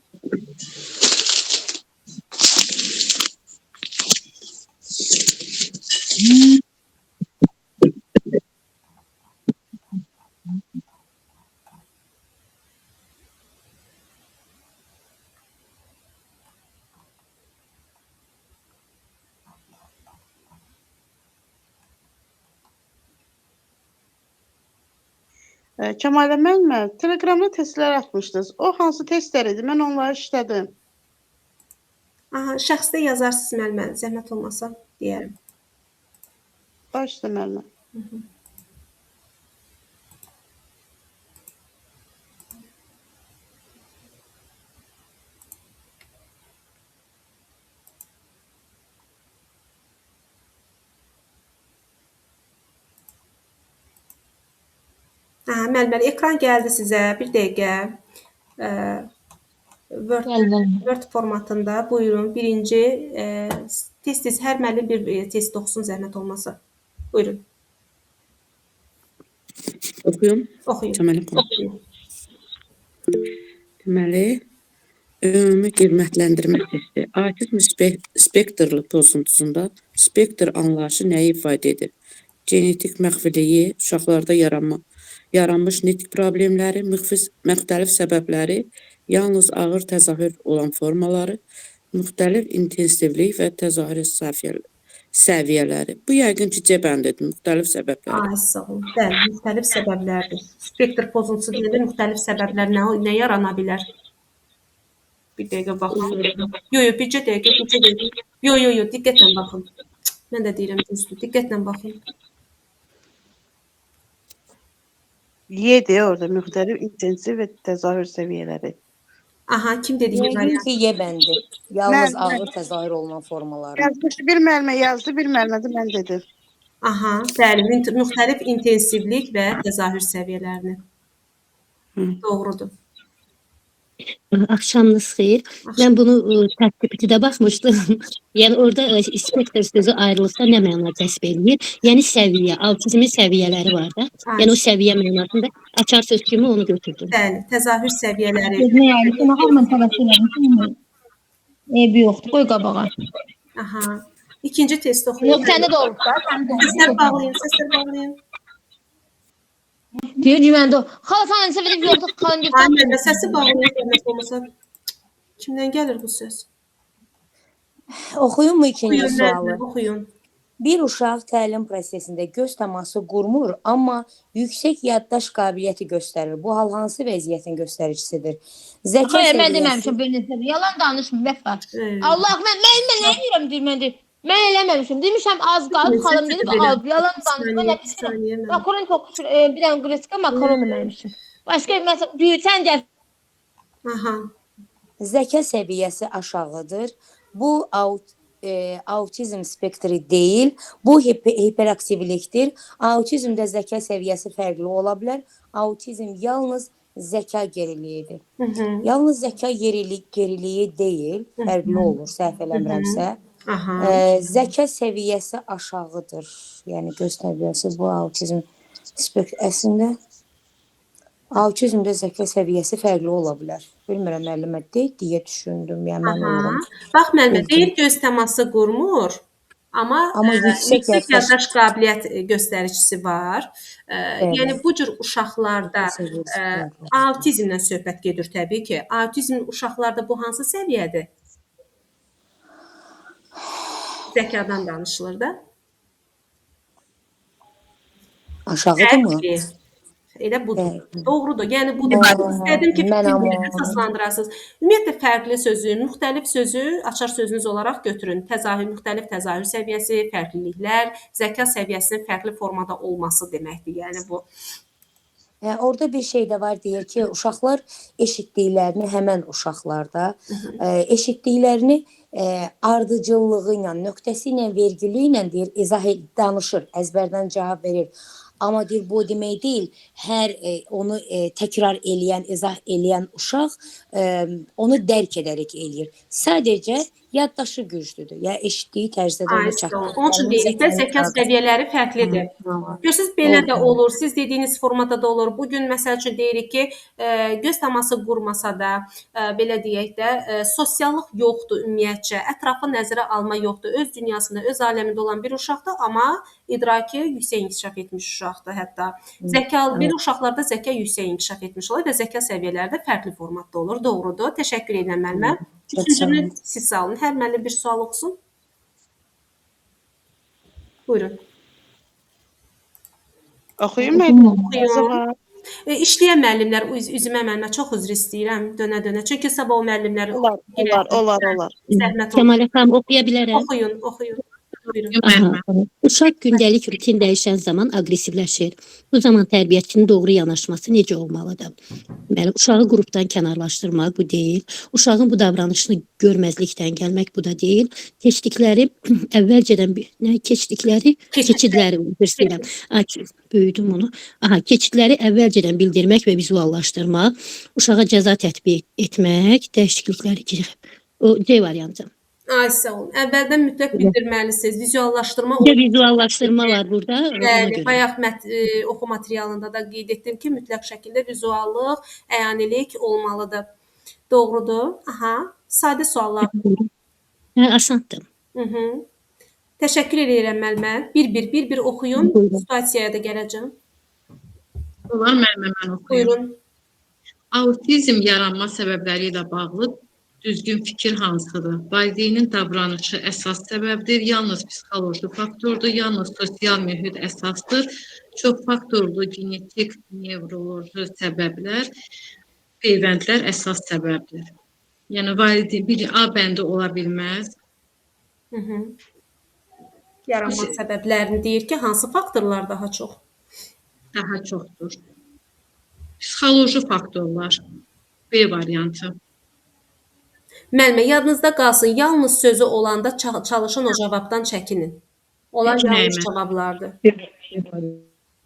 Kəmalə müəllimə, Telegramda testlər atmışdınız. O hansı testlər idi? Mən onları işlədim. Aha, şəxsdə yazarsınız müəllimə, zəhmət olmasa deyərəm. Başla müəllimə. Müəllimə, ekran gəldi sizə. Bir dəqiqə. Word formatında buyurun. Birinci tez-tez hər müəllim bir test oxusun zəhmət olmasa. Buyurun. Oxuyum. Oxuyun. Kəmələ qulaq. Oxuyun. Deməli, ümumi qiymətləndirmə testi. Autizm spektrli pozuntusunda spektr anlayışı nəyi ifadə edir? Genetik məxfiliyi, uşaqlarda yaranmış nitq problemləri, müxtəlif səbəbləri, yalnız ağır təzahür olan formaları, müxtəlif intensivlik və təzahür səviyyələri. Bu yəqin ki, C bəndidir, müxtəlif səbəbləri. Sağ olun. Bəli, müxtəlif səbəblərdir. Spektr pozuntusu deyilir, müxtəlif səbəblər nə yarana bilər? Bir dəqiqə baxın. Bircə dəqiqə. Yo, diqqətlə baxın. Mən də deyirəm düzdür. Diqqətlə baxın. Y-dir orada müxtəlif intensiv və təzahür səviyyələri. Aha, kim dediyi Yəqin variant? ki, Y bəndi. Yalnız Mən- ağır təzahür olunan formaları. Yazmışdı, bir müəllimə yazdı, bir müəllimə də mən dedim. Aha, bəli, müxtəlif intensivlik və təzahür səviyyələrini. Doğrudur. Axşamınız xeyir. Mən bunu ChatGPT-də baxmışdım. Yəni orada spektr sözü ayrılıqda nə məna kəsb eləyir? Yəni səviyyə, autizmin səviyyələri var da. Yəni o səviyyə mənasında açar söz kimi onu götürdüm. Bəli, təzahür səviyyələri. Gözünə yəni harman tələf eləmişəm. Eybi yoxdur, qoy qabağa. Aha. İkinci test oxuyun. Yox, səndə də olub da, səndə də Səslər olub. bağlayın. Deyir ki, məndə o. Xala sən sevib yoxdur, xalan deyir. Aynen, səsi bağlayın, zəhmət olmasa. Kimdən gəlir bu söz? Oxuyun mu ikinci Oxuyun, sualı? müəllimə, oxuyun. Bir uşaq təlim prosesində göz təması qurmur, amma yüksək yaddaş qabiliyyəti göstərir. Bu hal hansı vəziyyətin göstəricisidir? Zəka Xeyr, mən səviyyəsi. deməmişəm bir neçə. Yalan danışmır, vəfa. Evet. Allah, mən nə deyirəm deyir, mən deyir. Mən eləməmişəm. Demişəm az qalıb, xalam dedi, az yalan danışır. Mən nə Bir saniyə, mən. makaron toxuşur, bir dənə qreçka makaron deməmişəm. Başqa məsəl deyir, sən gəl. Aha. Zəka səviyyəsi aşağıdır. Bu autizm spektri deyil, bu hiperaktivlikdir. Autizmdə zəka səviyyəsi fərqli ola bilər. Autizm yalnız zəka geriliyidir. Hı -hı. Yalnız zəka geriliyi deyil, fərqli olur, səhv eləmirəmsə. Aha. Zəka səviyyəsi aşağıdır. Yəni göz səviyyəsi bu autizm əslində autizmdə zəka səviyyəsi fərqli ola bilər. Bilmirəm müəllimə deyə düşündüm. Yəni mən Aha. uyğun. Bax müəllimə, deyir göz təması qurmur, amma Amma yüksək yaddaş qabiliyyət göstəricisi var. Bəli. Yəni bu cür uşaqlarda Səviyyəsi fərqli. autizmdən söhbət gedir təbii ki. Autizm uşaqlarda bu hansı səviyyədir? Zəkadan danışılır da. Aşağıdırmı? Fərqli. Elə budur. Bəli. Doğrudur. Yəni budur. İstədim ki, Mən fikrinizi amma- əsaslandırasınız. Ümumiyyətlə fərqli sözü, müxtəlif sözü açar sözünüz olaraq götürün. Təzahür, müxtəlif təzahür səviyyəsi, fərqliliklər, zəka səviyyəsinin fərqli formada olması deməkdir. Yəni bu. Yəni orada bir şey də var deyir ki, uşaqlar eşitdiklərini həmən uşaqlarda eşitdiklərini ardıcıllığı ilə, nöqtəsi ilə, vergülü ilə deyir, danışır, əzbərdən cavab verir. Amma deyir bu o demək deyil, hər onu təkrar eləyən, izah eləyən uşaq onu dərk edərək eləyir. Sadəcə yaddaşı güclüdür. Ya eşitdiyi tərzdə də onu çatdırır. Onun üçün deyirik də zəka səviyyələri fərqlidir. Görürsüz belə də olur, siz dediyiniz formada da olur. Bu gün məsəl üçün deyirik ki, göz təması qurmasa da, belə deyək də, sosiallıq yoxdur ümumiyyətcə, ətrafı nəzərə alma yoxdur. Öz dünyasında, öz aləmində olan bir uşaqdır, amma idraki yüksək inkişaf etmiş uşaqdır hətta. Zəkalı bir uşaqlarda zəka yüksək inkişaf etmiş olur və zəka səviyyələri də fərqli formatda olur. Doğrudur. Təşəkkür edirəm müəllimə. Üçüncünü siz salın. Hər müəllim bir sual oxusun. Buyurun. Oxuyum müəllim. Oxuyun. İşləyən müəllimlər üzümə müəllimə çox üzr istəyirəm dönə-dönə. Çünki sabah o müəllimləri Olar. zəhmət olur. Kəmalə xanım oxuya bilərəm. Oxuyun. Buyurun. Aha. Uşaq gündəlik rutin dəyişən zaman aqressivləşir. Bu zaman tərbiyəçinin doğru yanaşması necə olmalıdır? Bəli, uşağı qrupdan kənarlaşdırmaq bu deyil. Uşağın bu davranışını görməzlikdən gəlmək bu da deyil. Keçdikləri keçidləri bildirmək. Böyüdüm onu. Keçidləri əvvəlcədən bildirmək və vizuallaşdırmaq, uşağa cəza tətbiq etmək, dəyişiklikləri o C variantı. Ay sağ olun. Əvvəldən mütləq bildirməlisiniz. Vizuallaşdırma Bir də vizuallaşdırma var burada. Bəli, bayaq oxu materialında da qeyd etdim ki, mütləq şəkildə vizuallıq, əyanilik olmalıdır. Doğrudur. Aha, sadə suallar. Asandır. Təşəkkür edirəm müəllimə. Bir oxuyun. Situasiyaya da gələcəm. Olar müəllimə mən oxuyum. Buyurun. Autizm yaranma səbəbləri ilə bağlı düzgün fikir hansıdır? Valideynin davranışı əsas səbəbdir, yalnız psixoloji faktordur, yalnız sosial mühit əsasdır, çox faktorlu genetik, nevroloji səbəblər, peyvəndlər əsas səbəbdir. Yəni valideyn bir A bəndi ola bilməz. Yaranma səbəblərini deyir ki, hansı faktorlar daha çox? Daha çoxdur. Psixoloji faktorlar. B variantı. Müəllimə, yadınızda qalsın, yalnız sözü olanda çalışın o cavabdan çəkinin. Olan yanlış cavablardır.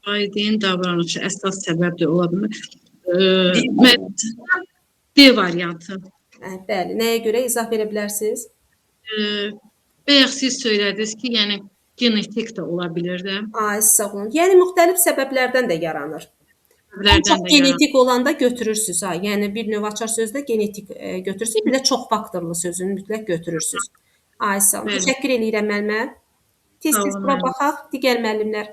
Valideyn davranışı əsas səbəbdir ola bilmir. B variantı. Bəli, nəyə görə izah verə bilərsiniz? Bayaq siz söylədiniz ki, yəni genetik də ola bilər də. Ay, sağ olun. Yəni müxtəlif səbəblərdən də yaranır. Çox genetik olanda götürürsüz. Yəni bir növ açar sözdə genetik götürürsüz, bir də çox faktorlu sözünü mütləq götürürsüz. Ay, sağ olun. Təşəkkür edirəm müəllimə. Tez-tez bura baxaq, digər müəllimlər.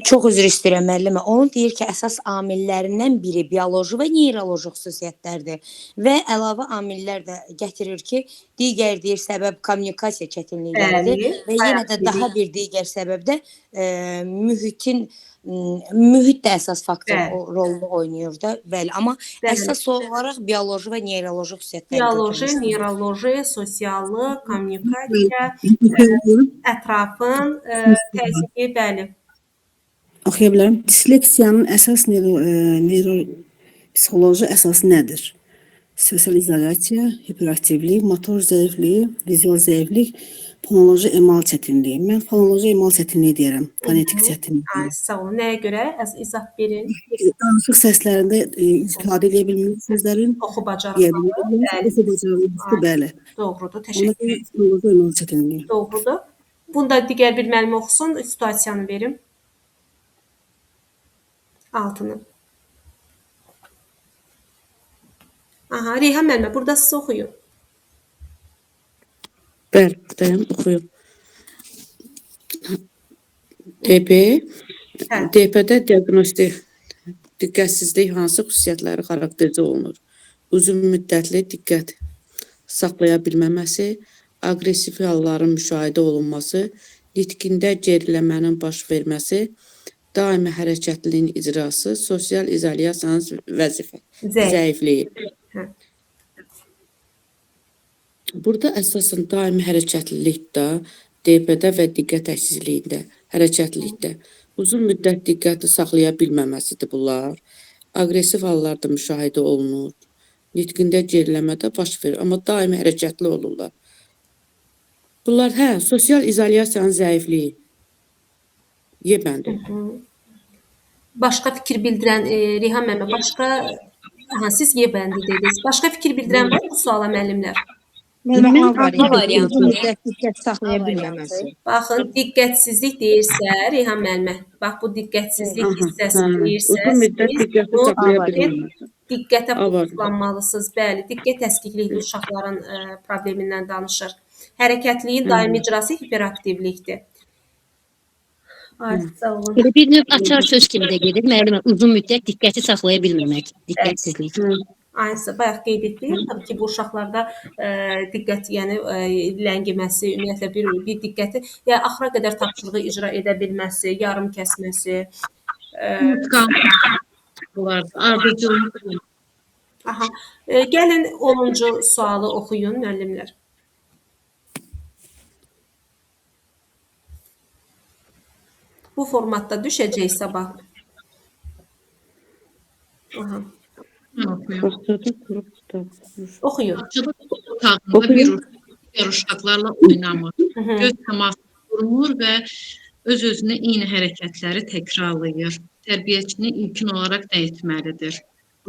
Çox üzr istəyirəm müəllimə. Onun deyir ki, əsas amillərindən biri bioloji və neyroloji xüsusiyyətlərdir və əlavə amillər də gətirir ki, digər deyir səbəb kommunikasiya çətinlikləridir və yenə də daha bir digər səbəb də mühit də əsas faktor rolunu oynayır da. Bəli, amma əsas olaraq bioloji və neyroloji xüsusiyyətlər. Bioloji, neyroloji, sosiallıq, kommunikasiya, ətrafın təsiri, bəli. Oxuya bilərəm. Disleksiyanın əsas psixoloji əsası nədir? Sosial izolyasiya, hiperaktivlik, motor zəiflik, vizual zəiflik, fonoloji emal çətinliyi. Mən fonoloji emal çətinliyi deyirəm. Fonetik çətinlik. Ay, sağ olun. Nəyə görə? İzah verin. Danışıq səslərində istifadə edə bilmirik sözlərin. Oxu Deyə bacarıqları. bilmirik. Bəli, Oxu bacarıqlısı, bəli. doğrudur. Ona Təşəkkür görə fonoloji emal çətinliyi. Doğrudur. Bunda digər bir müəllim oxusun, situasiyanı verim. Altını. Aha, Reyhan müəllimə, burada siz oxuyun. Bəli, buradayım, oxuyum. DP, Hə. DP-də diaqnostik diqqətsizlik hansı xüsusiyyətləri xarakterizə olunur? Uzun müddətli diqqət saxlaya bilməməsi, aqressiv halların müşahidə olunması, nitqində geriləmənin baş verməsi, daimi hərəkətliliyin icrası, sosial izolyasiyanın zəifliyi. Hə. Burada əsasən daimi hərəkətlilikdə, DP-də və diqqət əksizliyində, hərəkətlilikdə uzun müddət diqqəti saxlaya bilməməsidir bunlar. Aqressiv hallarda müşahidə olunur. Nitqində geriləmədə baş verir, amma daimi hərəkətli olurlar. Bunlar, sosial izolyasiyanın zəifliyi. Yebəndi. Başqa fikir bildirən, Reyhan müəllimə, siz yebəndi dediniz. Başqa fikir bildirən var bu suala müəllimlər? Müəllimə, A A variantı. uzun müddət diqqət saxlaya bilməməsi. Baxın, diqqətsizlik deyirsə, Reyhan müəllimə, bax bu diqqətsizlik hissəsi deyirsə, Uzun müddət diqqəti saxlaya bilməməsi. diqqətə A variantı. fokuslanmalısınız. Bəli, diqqət əskiklikli uşaqların problemindən danışır. Hərəkətliyin daimi icrası hiperaktivlikdir. Ay, sağ olun. Elə bir növ açar söz kimi də gedir. Müəllimə, uzun müddət diqqəti saxlaya bilməmək, diqqətsizlik. Aynısı bayaq qeyd etdik. Təbii ki, bu uşaqlarda diqqət, yəni ləngiməsi, ümumiyyətlə bir diqqəti axıra qədər tapşırığı icra edə bilməsi, yarım kəsməsi. Bunlar ardıcıllıq. Aha. Gəlin 10-cu sualı oxuyun müəllimlər. Bu formatda düşəcək sabah. Aha. Oxuyun. Otağında bir uşaqlarla oynamır. Göz təması qurmur və öz-özünə eyni hərəkətləri təkrarlayır. Tərbiyəçinin ilkin olaraq nə etməlidir?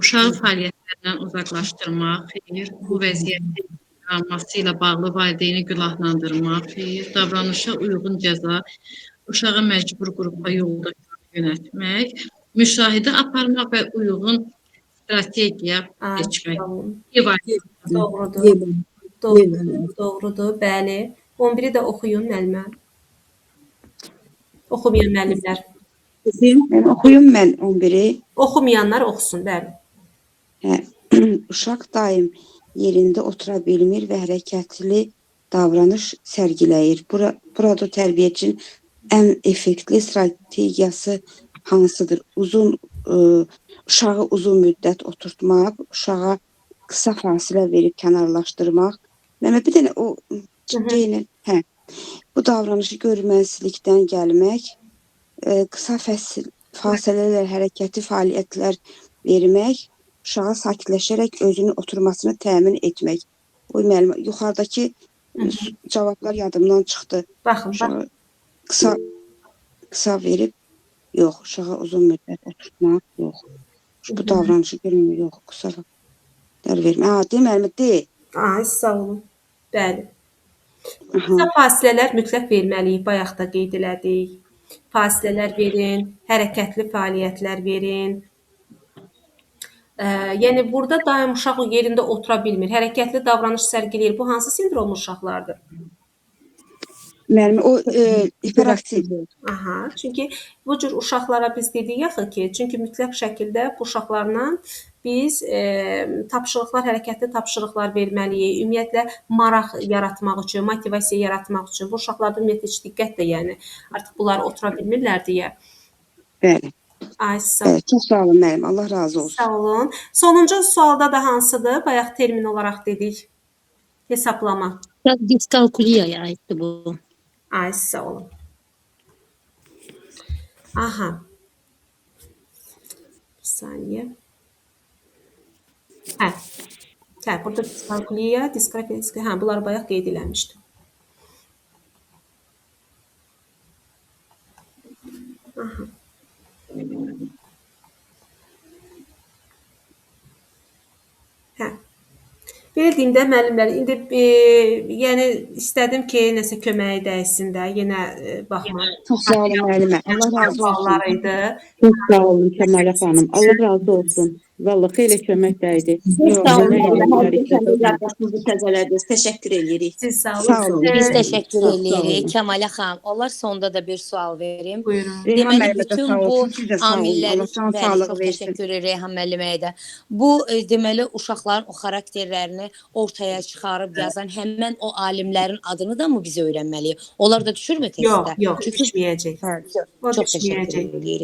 Uşağı fəaliyyətlərindən uzaqlaşdırmaq, bu vəziyyətin qalması ilə bağlı valideyni günahlandırmaq, davranışa uyğun cəza, uşağı məcbur qrupa yolda yönətmək, müşahidə aparmaq və uyğun strategiya seçmək. Doğrudur, bəli. 11-i də oxuyun müəllimə. Oxumayan müəllimlər. Oxuyum mən 11-i. Oxumayanlar oxusun, bəli. Uşaq daim yerində otura bilmir və hərəkətli davranış sərgiləyir. Burada tərbiyəçinin ən effektli strategiyası hansıdır? Uşağı uzun müddət oturtmaq, uşağa qısa fasilə verib kənarlaşdırmaq. Bir dənə o bu davranışı görməzlikdən gəlmək, qısa fasilələr, hərəkəti fəaliyyətlər vermək, uşağa sakitləşərək özünün oturmasını təmin etmək. Yuxarıdakı cavablar yadımdan çıxdı. Baxın. Qısa verib, yox, uşağa uzun müddət oturtmaq, yox. Bu davranışı görmək, yox, qısa vermək. Deməli, deyil. Ay, sağ olun. Bəli. Qısa fasilələr mütləq verməliyik, bayaq da qeyd elədik. Fasilələr verin, hərəkətli fəaliyyətlər verin. Yəni, burada daim uşaq yerində otura bilmir, hərəkətli davranış sərgiləyir. Bu hansı sindrom uşaqlardır? O hiperaktiv. Aha, çünki bu cür uşaqlara biz dedik axı ki, çünki mütləq şəkildə bu uşaqlarla biz tapşırıqlar, hərəkətli tapşırıqlar verməliyik. Ümumiyyətlə, maraq yaratmaq üçün, motivasiya yaratmaq üçün. Bu uşaqlarda ümumiyyətlə heç diqqət də, yəni, artıq bunlar otura bilmirlər deyə. Bəli. Ay, sağ olun. Çox sağ olun müəllim, Allah razı olsun. Sağ olun. Sonuncu sualda da hansıdır? Bayaq termin olaraq dedik. Hesablama. Diskalkuliyaya aiddir bu. Ay, sağ olun. Aha. Bir saniye. Burada diskalkuliya, disgrafiya, bunları bayaq qeyd eləmişdim. Aha. Hə. Belə deyim də müəllimlər, indi yəni istədim ki, nəsə köməyi dəysin də, yenə baxmaq. Çox sağ olun müəllimə. Allah razı olsun. Suallar idi. Çox sağ olun Kəmalə xanım. Allah razı olsun. Vallahi xeyli kömək dəydi. Çox sağ olun. Kömək Allah etdikləri üçün. yardımınızı təzələdiniz. Təşəkkür edirik. Siz sağ olun. Sağ olun. Biz Ee, təşəkkür Çox sağ edirik olun. Kəmalə xanım. Allah sonda da bir sual verim. Buyurun. Reyhan Deməli müəllimə də bütün sağ bu olsun. Siz də sağ olun. amilləri Allah can bəli, sağlığı çox versin. təşəkkür edirik Reyhan müəlliməyə də. Bu deməli uşaqların o xarakterlərini ortaya çıxarıb yazan həmin o alimlərin adını da mı biz öyrənməliyik? Onlar da düşürmü testdə? Yox, düşməyəcək. Hə, O çox təşəkkür düşməyəcək. edirik.